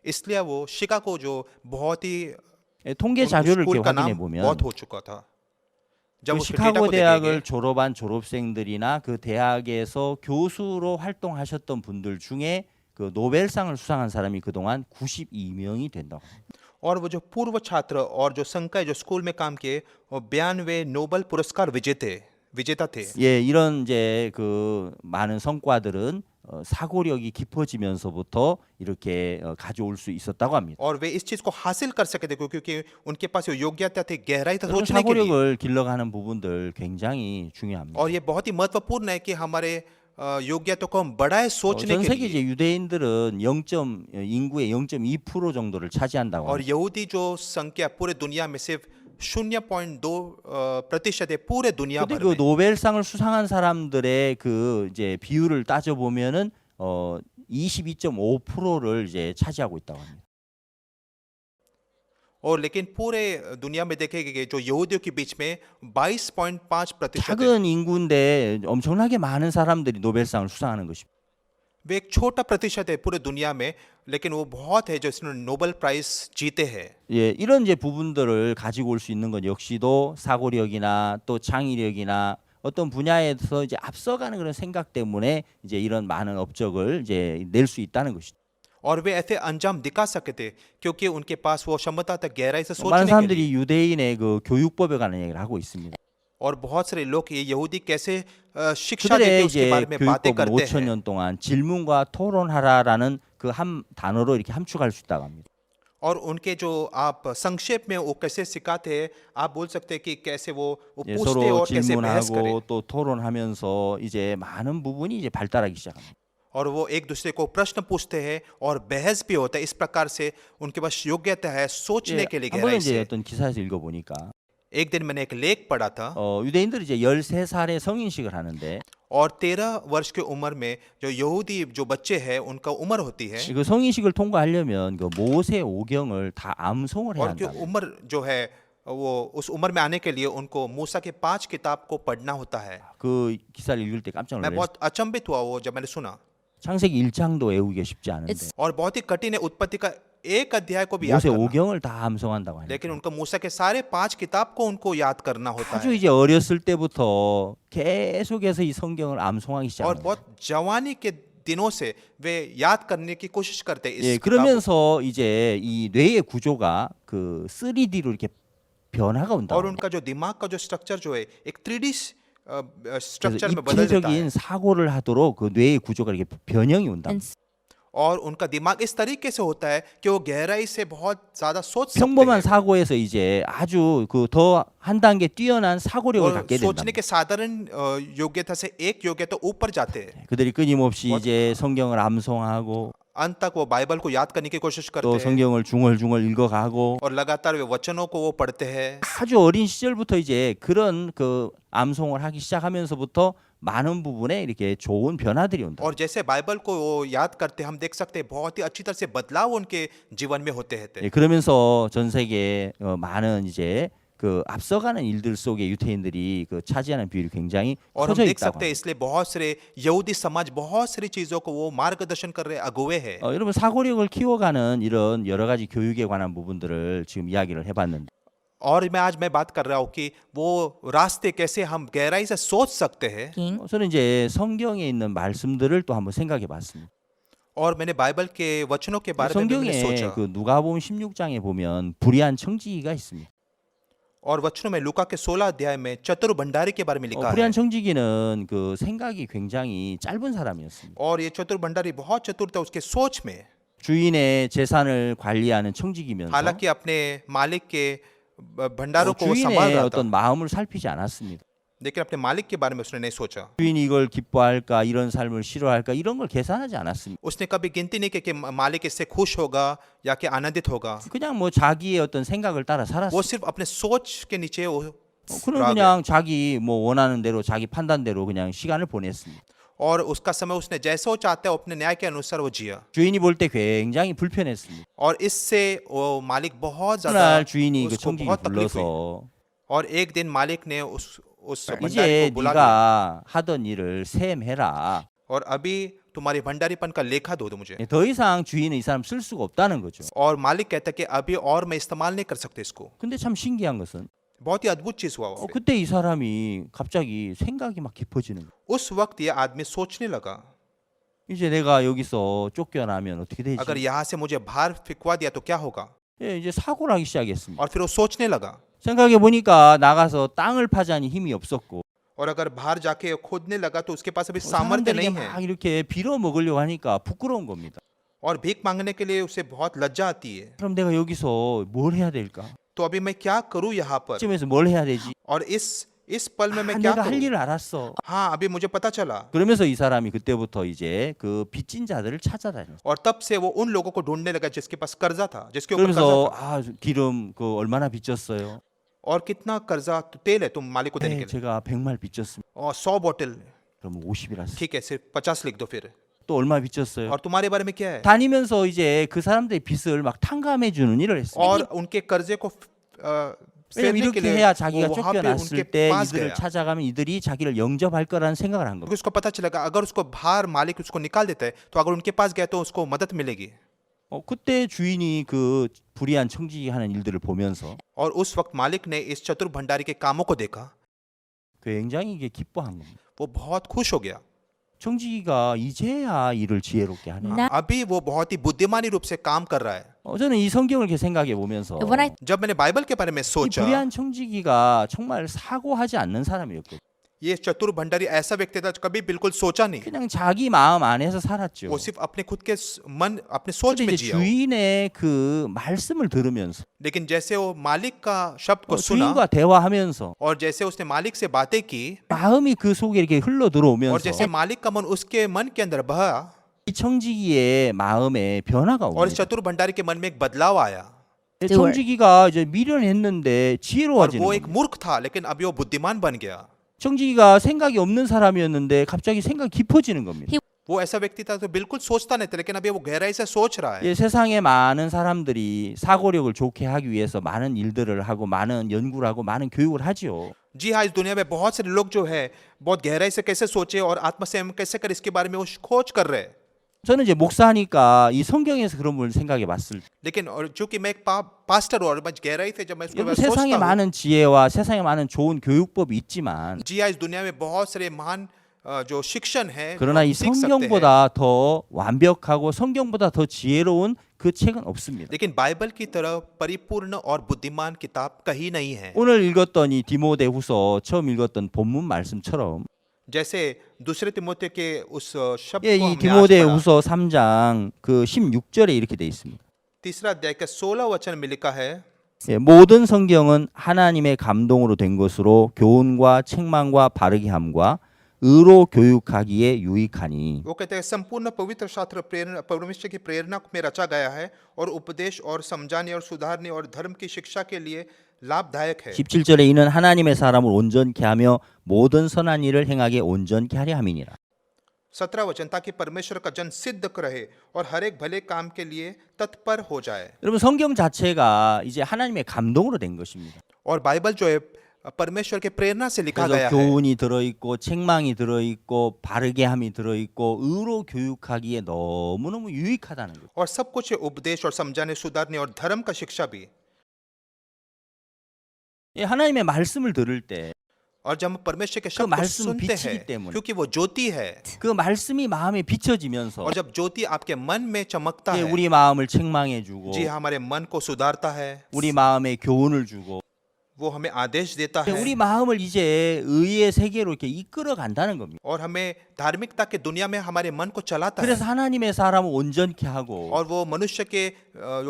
इसलिए वो शिकागो जो बहुत ही 예, 통계 उन 자료를 स्कूल 이렇게 का 확인해 नाम 보면 बहुत हो चुका था। जब 그 उसके डेटा 시카고 को देखेंगे 대학을 졸업한 졸업생들이나 그 대학에서 교수로 활동하셨던 분들 중에 그 노벨상을 수상한 사람이 그동안 92명이 된다고 합니다. और वो जो पूर्व छात्र और जो संकाय जो स्कूल में काम किए वो 92 नोबेल पुरस्कार विजेता थे। 예, 이런 이제 그 많은 성과들은 사고력이 깊어지면서부터 이렇게 가져올 수 있었다고 합니다. और वे इस चीज को हासिल कर सके थे क्योंकि उनके पास ये योग्यता थी गहराई तक 그런 सोचने के लिए। 사고력을 길러가는 부분들 굉장히 중요합니다. और ये बहुत ही महत्वपूर्ण है कि हमारे योग्यता को हम बढ़ाए सोचने 전 के 세계 लिए। 이제 유대인들은 인구의 0.2% 정도를 차지한다고 और 합니다. यहूदी जो संख्या पूरे दुनिया में सिर्फ 0.2% है पूरे दुनिया 근데 भर 그 में। 노벨상을 수상한 사람들의 그 이제 비율을 따져 보면은 22.5%를 이제 차지하고 있다고 합니다. और लेकिन पूरे दुनिया में देखेंगे जो यहूदियों के बीच में 22.5% है। 작은 인구인데 엄청나게 많은 사람들이 노벨상을 수상하는 것입니다. वे एक छोटा प्रतिशत है पूरे दुनिया में, लेकिन वो बहुत है जो इसने नोबेल प्राइज जीते हैं। 예, 이런 이제 부분들을 가지고 올 수 있는 건 역시도 사고력이나 또 창의력이나 어떤 분야에서 이제 앞서가는 그런 생각 때문에 이제 이런 많은 업적을 이제 낼 수 있다는 것이죠. और वे ऐसे अंजाम दिखा सकते थे क्योंकि उनके पास वो क्षमता था गहराई से 많은 सोचने के लिए। 사람들이 유대인의 그 교육법에 관한 얘기를 하고 있습니다. और बहुत सारे लोग ये यहूदी कैसे शिक्षा देते 그들의 हैं उसके 이제 बारे में बातें 교육법은 करते 5천 हैं। 년 동안 질문과 토론하라라는 그 한 단어로 이렇게 함축할 수 있다고 합니다. और उनके जो आप संक्षेप में वो कैसे सिखाते हैं, आप बोल सकते हैं कि कैसे वो 예, पूछते 서로 और कैसे बहस करें। 질문하고 또 토론하면서 이제 많은 부분이 이제 발달하기 시작합니다. और वो एक दूसरे को प्रश्न पूछते हैं और बहस भी होता है। इस प्रकार से उनके पास योग्यता है सोचने 예, के लिए 한 गहराई 번은 이제 से। 어떤 기사에서 읽어보니까 एक दिन मैंने एक लेख पढ़ा था 유대인들이 이제 13살에 성인식을 하는데 और 13 वर्ष की उम्र में जो यहूदी जो बच्चे हैं उनका उम्र होती है 그 성인식을 통과하려면 그 모세 오경을 다 암송을 해야 और जो 한다. उम्र जो है वो उस उम्र में आने के लिए उनको मूसा के 5 किताब को पढ़ना होता है। 그 기사를 읽을 때 깜짝 मैं 놀랐어요. बहुत अचंभित हुआ वो जब मैंने सुना। 창세기 1장도 외우기가 쉽지 않은데 It's और बहुत ही कठिन है उत्पत्ति का एक अध्याय को भी याद 모세 करना। 오경을 다 암송한다고 하니까 लेकिन उनका मूसा के सारे 5 किताब को उनको याद करना होता 아주 है। 이제 어렸을 때부터 계속해서 이 성경을 암송하기 और 시작합니다. बहुत जवानी के दिनों से वे याद करने की कोशिश करते हैं 예, इस किताब को। 그러면서 이제 이 뇌의 구조가 그 3D로 이렇게 변화가 온다. और उनका जो दिमाग का जो स्ट्रक्चर जो है एक 3D 그래서 स्ट्रक्चर में बदल जाता है 입체적인 사고를 하도록 그 뇌의 구조가 이렇게 변형이 온다. and और उनका दिमाग इस तरीके से होता है कि वो गहराई से बहुत ज्यादा सोच सकते 평범한 हैं 사고에서 이제 아주 그 더 한 단계 뛰어난 사고력을 और 갖게 된다. सोचने के साधारण योग्यता से एक योग्यता ऊपर जाते हैं। 그들이 끊임없이 이제 성경을 암송하고 अंत तक वो बाइबल को याद करने की कोशिश करते 또 हैं 성경을 중얼중얼 읽어가고 और लगातार वे वचनों को वो पढ़ते हैं। 아주 어린 시절부터 이제 그런 그 암송을 하기 시작하면서부터 많은 부분에 이렇게 좋은 변화들이 온다. और जैसे बाइबल को वो याद करते हैं हम देख सकते हैं बहुत ही अच्छी तरह से बदलाव उनके जीवन में होते हैं। 예, 그러면서 전 세계 많은 이제 그 앞서가는 일들 속에 유태인들이 그 차지하는 비율이 굉장히 और हम 커져 देख 있다고 सकते हैं 합니다. इसलिए बहुत सारे यहूदी समाज बहुत सारी चीजों को वो मार्गदर्शन कर रहे अगुवे हैं। 여러분 사고력을 키워가는 이런 여러 가지 교육에 관한 부분들을 지금 이야기를 해봤는데 और मैं बात कर रहा हूँ कि वो रास्ते कैसे हम गहराई से सोच सकते हैं। king 저는 이제 성경에 있는 말씀들을 또 한번 생각해봤습니다. और मैंने बाइबल के वचनों के बारे में भी मैंने 성경에 सोचा 그 누가복음 16장에 보면 불의한 청지기가 있습니다. और वचनों में लूका के 16 अध्याय में चतुर भंडारी के बारे में लिखा है। 불의한 청지기는 그 생각이 굉장히 짧은 사람이었습니다. और ये चतुर भंडारी बहुत चतुर था उसके सोच में। 주인의 재산을 관리하는 청지기면서 हालांकि अपने मालिक के भंडारों को वो संभाल 주인의 रहा था, 어떤 마음을 살피지 않았습니다. लेकिन अपने मालिक के बारे में उसने नहीं सोचा। 주인이 이걸 기뻐할까 이런 삶을 싫어할까 이런 걸 계산하지 않았습니다. उसने कभी गिनती नहीं की कि मालिक इससे खुश होगा या कि आनंदित होगा। 그냥 뭐 자기의 어떤 생각을 따라 वो 살았어요. सिर्फ अपने सोच के नीचे वो 그럼 रह गया। 그냥 자기 뭐 원하는 대로 자기 판단대로 그냥 시간을 보냈습니다. और उसका समय उसने जैसा वो चाहता है अपने न्याय के अनुसार वो जिया। 주인이 볼 때 굉장히 불편했습니다. और इससे वो मालिक बहुत ज्यादा 그날 주인이 그 उसको 청지기 बहुत तकलीफ हुई। 불러서 और एक दिन मालिक ने उस भंडारी 이제 को बुला लिया 네가 하던 일을 셈해라. और अभी तुम्हारे भंडारीपन का लेखा दो मुझे। 더 이상 주인은 이 사람 쓸 수가 없다는 거죠. और मालिक कहता है कि अभी और मैं इस्तेमाल नहीं कर सकते इसको। 근데 참 신기한 것은 बहुत ही अद्भुत चीज हुआ वहाँ पे। 그때 이 사람이 갑자기 생각이 막 깊어지는 거예요. उस वक्त ये आदमी सोचने लगा, 이제 내가 여기서 쫓겨나면 어떻게 되지? अगर यहाँ से मुझे बाहर फिकवा दिया तो क्या होगा। 예, 이제 사고를 하기 시작했습니다. और फिर वो सोचने लगा, 생각해 보니까 나가서 땅을 파자니 힘이 없었고 और अगर बाहर जाके खोदने लगा तो उसके पास अभी सामर्थ्य 사람들이 नहीं 막 है 이렇게 빌어 먹으려고 하니까 부끄러운 겁니다. और भीख मांगने के लिए उसे बहुत लज्जा आती है। 그럼 내가 여기서 뭘 해야 될까? तो अभी मैं क्या करूँ यहाँ पर, 이쯤에서 뭘 해야 되지? और इस पल में 아, मैं क्या 내가 할 करूँ। 일을 알았어. हाँ, अभी मुझे पता चला। 그러면서 이 사람이 그때부터 이제 그 빚진 자들을 찾아다녔어요. और तब से वो उन लोगों को ढूंढने लगा जिसके पास कर्जा था, जिसके ऊपर कर्जा 그러면서 था। 아, 기름 그 얼마나 빚졌어요? और कितना कर्जा तो तेल है तुम मालिक को देने 네, के लिए। 제가 100말 빚졌습니다. और 100 बोतल, 그럼 50이라 써. ठीक है सिर्फ 50 लिख दो फिर। 또 얼마 빚졌어요? और तुम्हारे बारे में क्या है। 다니면서 이제 그 사람들의 빚을 막 탕감해 주는 일을 했어요. और उनके कर्जे को 왜냐면 फेरने के 이렇게 लिए 해야 वो 자기가 वहाँ पे 쫓겨났을 उनके 때 पास 이들을 गया। 찾아가면 이들이 자기를 영접할 거라는 생각을 한 क्योंकि 겁니다. उसको पता चलेगा अगर उसको बाहर मालिक उसको निकाल देता है तो अगर उनके पास गया तो उसको मदद मिलेगी। 그때 주인이 그 불의한 청지기 하는 일들을 보면서 और उस वक्त मालिक ने इस चतुर भंडारी के कामों को देखा, 굉장히 이게 기뻐한 겁니다. वो बहुत खुश हो गया। 청지기가 이제야 일을 지혜롭게 하네. Now, अभी वो बहुत ही बुद्धिमानी रूप से काम कर रहा है। 저는 이 성경을 이렇게 생각해 보면서 when I जब मैंने बाइबल के बारे में 이 सोचा, 불의한 청지기가 정말 사고하지 않는 사람이었거든요. ये चतुर भंडारी ऐसा व्यक्ति था जो कभी बिल्कुल सोचा नहीं। 그냥 자기 마음 안에서 살았죠. वो सिर्फ अपने खुद के मन अपने सोच 근데 में 이제 जिया। 주인의 그 말씀을 들으면서 लेकिन जैसे वो मालिक का शब्द को सुना 주인과 대화하면서 और जैसे उसने मालिक से बातें की 마음이 그 속에 이렇게 흘러 और 들어오면서 जैसे मालिक का मन उसके मन के अंदर बहा 이 청지기의 마음에 변화가 और इस 옵니다. चतुर भंडारी के मन में एक बदलाव आया। 청지기가 이제 미련했는데 और 지혜로워지는 वो एक 겁니다. मूर्ख था लेकिन अभी वो बुद्धिमान बन गया। 청지기가 생각이 없는 사람이었는데 갑자기 생각이 깊어지는 겁니다. वो ऐसा व्यक्ति था तो बिल्कुल सोचता नहीं था, लेकिन अभी वो गहराई से सोच रहा है। 예, 세상에 많은 사람들이 사고력을 좋게 하기 위해서 많은 일들을 하고 많은 연구를 하고 많은 교육을 하지요. जी हाँ, इस दुनिया में बहुत सारे लोग जो है बहुत गहराई से कैसे सोचे और आत्मसंयम कैसे करे इसके बारे में वो खोज कर रहे हैं। 저는 이제 목사니까 이 성경에서 그런 걸 생각해 봤을 때 लेकिन और चूंकि मैं एक पास्टर हूँ और मैं गहराई से जब मैं इसको 여러분 सोचता 세상에 हूँ, 많은 지혜와 세상에 많은 좋은 교육법이 있지만 जी हाँ, इस दुनिया में बहुत सारे महान जो शिक्षण है 그러나 이 सीख सकते हैं। 성경보다 더 완벽하고 성경보다 더 지혜로운 그 책은 없습니다. लेकिन बाइबल की तरह परिपूर्ण और बुद्धिमान किताब कहीं नहीं है। 오늘 읽었던 이 디모데후서 처음 읽었던 본문 말씀처럼 जैसे दूसरे तिमोथेयुस के उस शब्द 예, को 이 हमने आज पढ़ा, 디모데후서 3장 그 16절에 이렇게 돼 있습니다. तीसरा अध्याय के 16 वचन में लिखा है, 예, 모든 성경은 하나님의 감동으로 된 것으로 교훈과 책망과 바르게 함과 의로 교육하기에 유익하니 वो कहते हैं संपूर्ण पवित्र शास्त्र प्रेरणा परमेश्वर की प्रेरणा में रचा गया है और उपदेश और समझाने और सुधारने और धर्म की शिक्षा के लिए लाभदायक है। 17절에 이는 하나님의 사람을 온전케 하며 모든 선한 일을 행하게 온전케 하려 함이니라. 17 वचन, ताकि परमेश्वर का जन सिद्ध रहे और हर एक भले काम के लिए तत्पर हो जाए। 여러분 성경 자체가 이제 하나님의 감동으로 된 것입니다. और बाइबल जो है परमेश्वर के प्रेरणा से लिखा 그래서 गया है। 교훈이 들어있고 책망이 들어있고 바르게 함이 들어있고 의로 교육하기에 너무너무 유익하다는 거죠. और सब कुछ है, उपदेश और समझाने सुधारने और धर्म का शिक्षा भी। 예, 하나님의 말씀을 들을 때 그 और जब हम परमेश्वर के शब्द को 말씀은 सुनते 빛이기 हैं, 때문에 क्योंकि वो ज्योति है, 말씀이 마음에 비춰지면서 और जब ज्योति आपके मन में चमकता 예, है, 우리 마음을 책망해주고 जी हाँ, हमारे मन को सुधारता है, 우리 마음에 교훈을 주고 वो हमें आदेश देता है 우리 마음을 이제 의의 세계로 이렇게 이끌어 간다는 겁니다. और हमें धार्मिकता के दुनिया में हमारे मन को चलाता है। 그래서 하나님의 사람을 온전케 하고 और वो मनुष्य के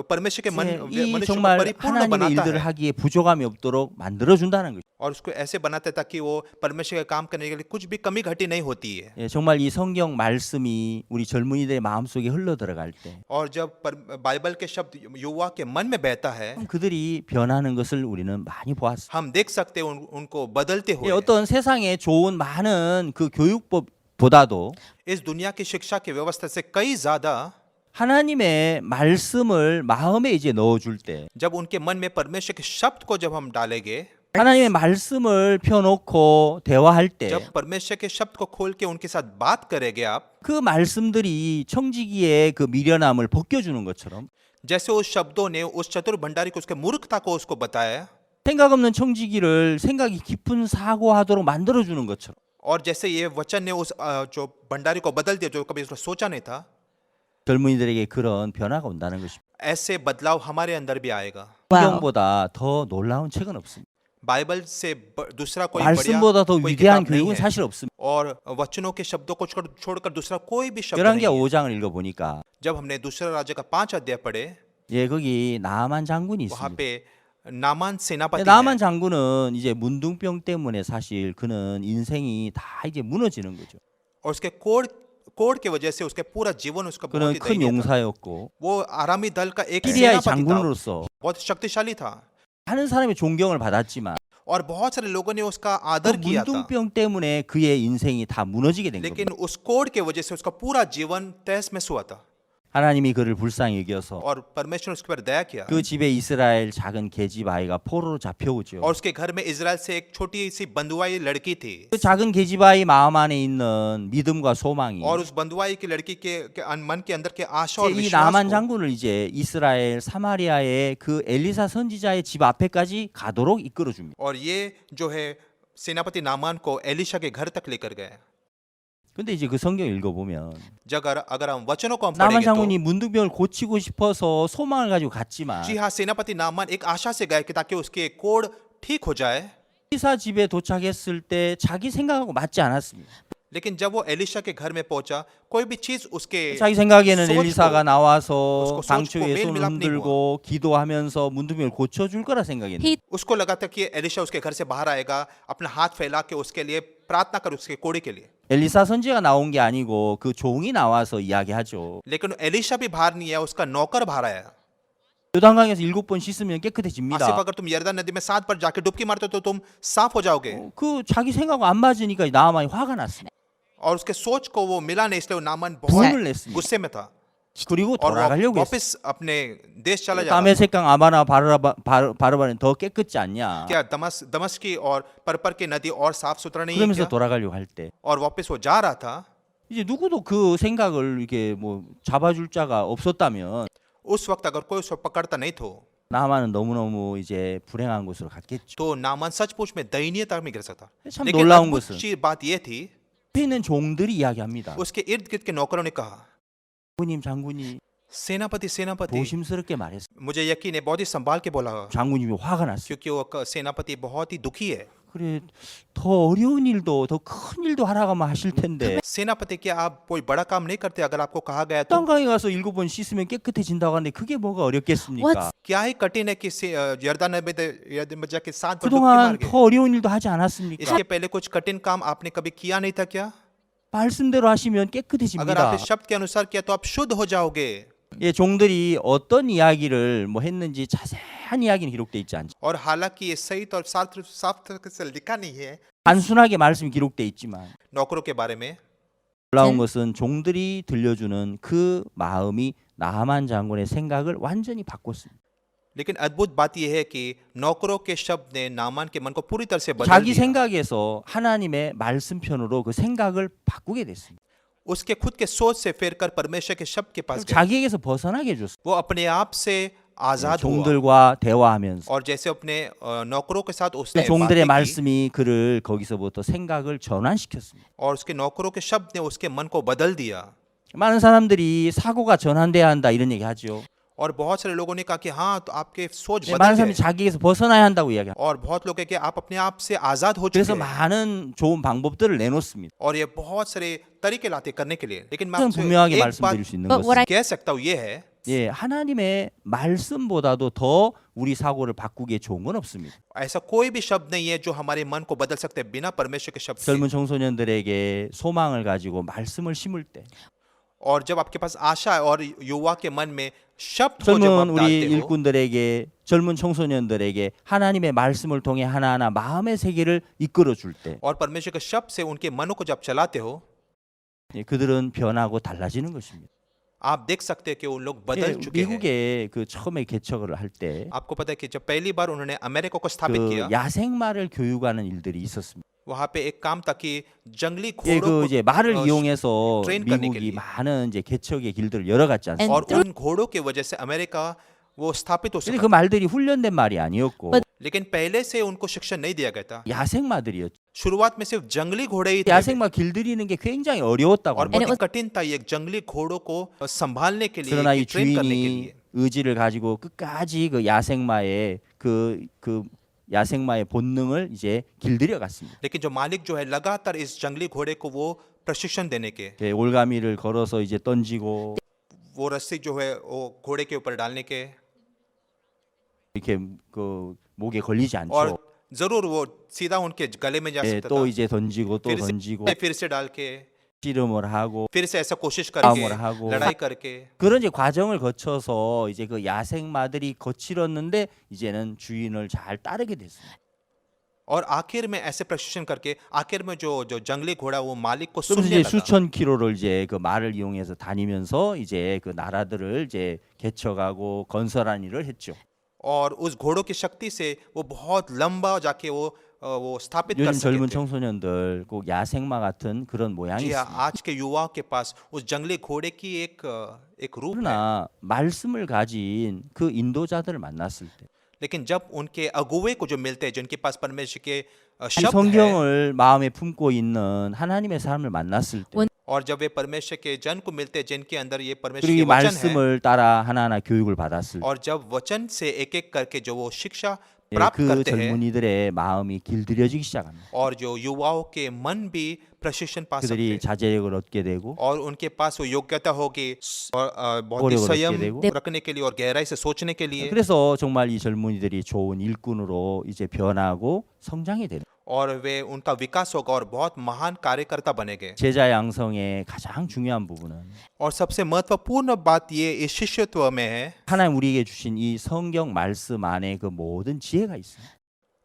परमेश्वर के मन 이 मनुष्य को 정말 परिपूर्ण 하나님의 बनाता 일들을 है 하기에 부족함이 없도록 만들어 준다는 거죠. और उसको ऐसे बनाता है ताकि वो परमेश्वर का काम करने के लिए कुछ भी कमी घटी नहीं होती है। 예, 정말 이 성경 말씀이 우리 젊은이들의 마음속에 흘러 들어갈 때 और जब बाइबल के शब्द युवा के मन में बहता है, 그들이 변하는 것을 우리는 많이 보았어요. हम देख सकते हैं उनको बदलते 예, हुए। 어떤 세상에 좋은 많은 그 교육법보다도 इस दुनिया की शिक्षा की व्यवस्था से कई ज्यादा 하나님의 말씀을 마음에 이제 넣어줄 때 जब उनके मन में परमेश्वर के शब्द को जब हम डालेंगे, 하나님의 말씀을 펴놓고 대화할 때 जब परमेश्वर के शब्द को खोल के उनके साथ बात करेंगे आप, 그 말씀들이 청지기의 그 미련함을 벗겨주는 것처럼 जैसे उस शब्दों ने उस चतुर भंडारी को उसके मूर्खता को उसको बताया, 생각 없는 청지기를 생각이 깊은 사고하도록 만들어주는 것처럼 और जैसे ये वचन ने उस जो भंडारी को बदल दिया जो कभी उसने सोचा नहीं था, 젊은이들에게 그런 변화가 온다는 것입니다. ऐसे बदलाव हमारे अंदर भी आएगा। 성경보다 더 놀라운 책은 없습니다. बाइबल से दूसरा कोई बढ़िया 말씀보다 더 कोई 위대한 किताब नहीं 교육은 है, 사실 없습니다. और वचनों के शब्दों को छोड़कर दूसरा कोई भी शब्द 열왕기하 नहीं है। 5장을 읽어보니까 जब हमने दूसरा राज्य का 5 अध्याय पढ़े, 예, 거기 나만 장군이 वहाँ 있습니다. पे नामान सेनापति 나만 है, 장군은 이제 문둥병 때문에 사실 그는 인생이 다 이제 무너지는 거죠. और उसके कोड़ की वजह से उसके पूरा जीवन उसका बहुत 그는 ही 큰 दयनीय था। 용사였고 वो आरामी दल का एक 시리아의 सेनापति था, 장군으로서 बहुत शक्तिशाली था, 많은 사람의 존경을 받았지만 और बहुत सारे लोगों ने उसका 그 आदर किया था, 문둥병 때문에 그의 인생이 다 무너지게 된 लेकिन 겁니다. उस कोड़ के वजह से उसका पूरा जीवन तहस महस हुआ था, 하나님이 그를 불쌍히 여겨서 और परमेश्वर ने उसके ऊपर दया किया, 그 집에 이스라엘 작은 계집 아이가 포로로 잡혀오죠. और उसके घर में इजराइल से एक छोटी सी बंधुआई लड़की थी, 그 작은 계집 아이 마음 안에 있는 믿음과 소망이 और उस बंधुआई की लड़की के मन के अंदर के आशा और 이제 이 विश्वास 나만 को 장군을 이제 이스라엘 사마리아의 그 엘리사 선지자의 집 앞에까지 가도록 이끌어 줍니다. और ये जो है सेनापति नामान को एलिशा के घर तक लेकर गए। 근데 이제 그 성경 읽어보면 अगर हम वचनों को हम 나만 पढ़ेंगे 장군이 문둥병을 고치고 싶어서 소망을 가지고 갔지만 जी हाँ, सेनापति नामान एक आशा से गए कि ताकि उसके कोड़ ठीक हो जाए, 엘리사 집에 도착했을 때 자기 생각하고 맞지 않았습니다. लेकिन जब वो एलिशा के घर में पहुंचा, कोई भी चीज उसके 자기 생각에는 소ਚ 엘리사가 को- 나와서 उसको सोच 상추에 को मेल 손을 मिलाप नहीं 흔들고 기도하면서 문둥병을 고쳐줄 거라 생각했는데 He उसको लगा था कि एलिशा उसके घर से बाहर आएगा, अपना हाथ फैला के उसके लिए प्रार्थना कर उसके कोड़े के लिए, 엘리사 선지자가 나온 게 아니고 그 종이 나와서 이야기하죠. लेकिन एलिशा भी बाहर नहीं आया, उसका नौकर बाहर आया। 요단강에서 7번 씻으면 आसिफ 깨끗해집니다. अगर तुम यरदन नदी में 7 बार जाके डुबकी मारते हो तो तुम साफ हो जाओगे, 그 자기 생각하고 안 맞으니까 나아만이 화가 났습니다. और उसके सोच को वो मिला नहीं, इसलिए वो नामान 분을 बहुत 냈습니다. गुस्से में था, 그리고 और 돌아가려고 वो 했어요. वापस अपने देश चला जा रहा था। 다메섹강 아바나 바르바는 더 깨끗지 않냐? क्या दमस्की और परपर की नदी और साफ सुथरा नहीं है 그러면서 क्या? 돌아가려고 할 때 और वापस वो जा रहा था, 이제 누구도 그 생각을 이렇게 뭐 잡아줄 자가 없었다면 उस वक्त अगर कोई उसको पकड़ता नहीं तो 나만은 너무너무 이제 불행한 곳으로 갔겠죠. तो नामान सचमुच में दयनीयता में गिर सकता। 참 लेकिन 놀라운 अद्भुत 것은 चीज बात ये थी, 옆에 있는 종들이 이야기합니다. उसके इर्द गिर्द के नौकरों ने कहा, 장군이 सेनापति सेनापति, 조심스럽게 말했어요. मुझे यकीन है बहुत ही संभाल के बोला, 장군님이 화가 났어요. क्योंकि वो सेनापति बहुत ही दुखी है। 그래 더 어려운 일도 더 큰 일도 하라고 하면 하실 텐데 सेनापति, क्या आप कोई बड़ा काम नहीं करते? अगर आपको कहा गया तो 땅강에 가서 7번 씻으면 깨끗해진다고 하는데 그게 뭐가 어렵겠습니까? What's- क्या ही कठिन है कि यरदन में जाके 7 बार डुबकी 그동안 मार गए। 더 어려운 일도 하지 않았습니까? इसके पहले कुछ कठिन काम आपने कभी किया नहीं था क्या? 말씀대로 하시면 अगर 깨끗해집니다. आपने शब्द के अनुसार किया तो आप शुद्ध हो जाओगे। 예, 종들이 어떤 이야기를 뭐 했는지 자세한 이야기는 기록돼 있지 않죠. और हालांकि ये सही और साफ तरीके से लिखा नहीं है 단순하게 말씀이 기록돼 있지만 नौकरों के बारे में, 놀라운 것은 종들이 들려주는 그 마음이 나하만 장군의 생각을 완전히 바꿨습니다. लेकिन अद्भुत बात यह है कि नौकरों के शब्द ने नामान के मन को पूरी तरह से बदल 자기 दिया। 생각에서 하나님의 말씀편으로 그 생각을 바꾸게 됐습니다. उसके खुद के सोच से फेरकर परमेश्वर के शब्द के पास गए। 자기에게서 벗어나게 해줬어요. वो अपने आप से आजाद हुआ, 종들과 대화하면서 और जैसे अपने नौकरों के साथ उसने 종들의 बातें की, 말씀이 그를 거기서부터 생각을 전환시켰습니다. और उसके नौकरों के शब्द ने उसके मन को बदल दिया। 많은 사람들이 사고가 전환돼야 한다 이런 얘기 하죠. और बहुत सारे लोगों ने कहा कि हाँ, तो आपके सोच 많은 बदल 사람이 गए, 자기에게서 벗어나야 한다고 이야기합니다. और बहुत लोग हैं कि आप अपने आप से आजाद हो चुके 그래서 हैं, 많은 좋은 방법들을 내놓습니다. और ये बहुत सारे तरीके लाते करने के लिए। लेकिन मैं 저는 आपसे 분명하게 एक 말씀드릴 수 बात 있는 But what 것은 कह सकता हूँ, ये है 예, 하나님의 말씀보다도 더 우리 사고를 바꾸기에 좋은 건 없습니다. ऐसा कोई भी शब्द नहीं है जो हमारे मन को बदल सकते हैं बिना परमेश्वर के शब्द के। 젊은 청소년들에게 소망을 가지고 말씀을 심을 때 और जब आपके पास आशा है और युवा के मन में शब्द को जब आप 젊은 우리 डालते हो, 일꾼들에게 젊은 청소년들에게 하나님의 말씀을 통해 하나하나 마음의 세계를 이끌어 줄 때 और परमेश्वर के शब्द से उनके मनों को जब चलाते हो, 예, 그들은 변하고 달라지는 것입니다. आप देख सकते हैं कि वो लोग 예, बदल चुके हैं। 미국에 그 처음에 개척을 할 때 आपको पता है कि जब पहली बार उन्होंने अमेरिका को स्थापित 그 किया, 야생마를 교육하는 일들이 있었습니다. वहाँ पे एक काम था कि जंगली 예, घोड़ों 그 को 이제 말을 अ, 이용해서 ट्रेन करने के 미국이 लिए। 많은 이제 개척의 길들을 열어갔지 않습니까? और उन घोड़ों की वजह से अमेरिका वो स्थापित हो 근데 सका। 그 말들이 훈련된 말이 아니었고 लेकिन पहले से उनको शिक्षण नहीं दिया गया था। 야생마들이었죠. शुरुआत में सिर्फ जंगली घोड़े ही थे 야생마 길들이는 게 굉장히 어려웠다고 और 합니다. बहुत कठिन था ये जंगली घोड़ों को संभालने के लिए, 그러나 이 ट्रेन करने के 주인이 लिए। 의지를 가지고 끝까지 그 야생마의 그 야생마의 본능을 이제 길들여 갔습니다. लेकिन जो मालिक जो है लगातार इस जंगली घोड़े को वो प्रशिक्षण देने के, 예, 올가미를 걸어서 이제 던지고 वो रस्सी जो है वो घोड़े के ऊपर डालने के, 이렇게 그 목에 걸리지 और 않죠. जरूर वो सीधा उनके गले में जा 예, सकता 또 था। 이제 던지고 또 던지고 फिर से डाल के, 씨름을 하고 फिर से ऐसा कोशिश 싸움을 करके, 하고 लड़ाई करके, 그런 이제 과정을 거쳐서 이제 그 야생마들이 거칠었는데 이제는 주인을 잘 따르게 됐습니다. और आखिर में ऐसे प्रशिक्षण करके आखिर में जो जो जंगली घोड़ा वो मालिक को 그러면서 सुनने 이제 लगा। 수천 킬로를 이제 그 말을 이용해서 다니면서 이제 그 나라들을 이제 개척하고 건설한 일을 했죠. और उस घोड़ों की शक्ति से वो बहुत लंबा जाके वो स्थापित कर 요즘 सके 젊은 थे। 청소년들 꼭 야생마 같은 그런 모양이 जी हाँ, 있습니다. आज के युवाओं के पास उस जंगली घोड़े की एक रूप है। 그러나 말씀을 가진 그 인도자들을 만났을 때 लेकिन जब उनके अगुवे को जो मिलते हैं, जिनके पास परमेश्वर के 이 शब्द है, 성경을 마음에 품고 있는 하나님의 사람을 만났을 때 और जब वे परमेश्वर के जन को मिलते हैं जिनके अंदर ये परमेश्वर 그리고 के 이 वचन है, 말씀을 따라 하나하나 교육을 받았을 때 और जब वचन से एक एक करके जो वो शिक्षा 예, प्राप्त 그 करते हैं, 젊은이들의 마음이 길들여지기 시작합니다. और जो युवाओं के मन भी प्रशिक्षण पा सकते 그들이 हैं, 자제력을 얻게 되고 और उनके पास वो योग्यता होगी और बहुत ही 고려를 संयम 얻게 되고 रखने के लिए और गहराई से सोचने के लिए, 그래서 정말 이 젊은이들이 좋은 일꾼으로 이제 변하고 성장이 되는 और वे उनका विकास होगा और बहुत महान कार्यकर्ता बनेंगे। 제자 양성의 가장 중요한 부분은 और सबसे महत्वपूर्ण बात ये इस शिष्यत्व में है, 하나님 우리에게 주신 이 성경 말씀 안에 그 모든 지혜가 있습니다.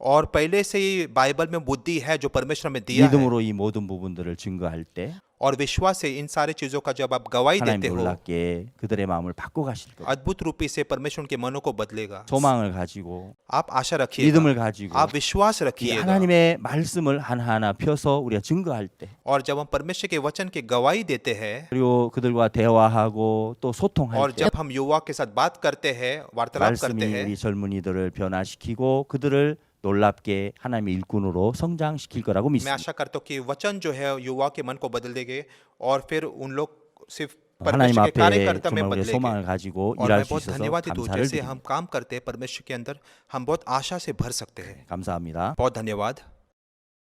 और पहले से ही बाइबल में बुद्धि है जो परमेश्वर में दिया है, 믿음으로 이 모든 부분들을 증거할 때 और विश्वास से इन सारी चीजों का जब आप गवाही 하나님 देते हो, 놀랍게 그들의 마음을 바꿔 가실 거예요. अद्भुत रूपी से परमेश्वर उनके मनों को बदलेगा। 소망을 가지고 आप आशा रखिएगा, 믿음을 가지고 आप विश्वास 이 रखिएगा, 하나님의 말씀을 하나하나 펴서 우리가 증거할 때 और जब हम परमेश्वर के वचन की गवाही देते हैं, 그리고 그들과 대화하고 또 소통할 और 때 जब हम युवा के साथ बात करते हैं, वार्तालाप करते 말씀이 हैं, 우리 젊은이들을 변화시키고 그들을 놀랍게 하나님의 일꾼으로 성장시킬 거라고 मैं 믿습니다. आशा करता हूँ कि वचन जो है युवा के मन को बदल देंगे और फिर उन लोग सिर्फ 하나님 परमेश्वर के 앞에 कार्यकर्ता में 정말 우리의 बदलेंगे। 소망을 가지고 और 일할 मैं 수 बहुत 있어서 धन्यवाद दूँ, 감사를 जैसे 드립니다. हम काम करते हैं परमेश्वर के अंदर, हम बहुत आशा से भर सकते हैं। 감사합니다. बहुत धन्यवाद।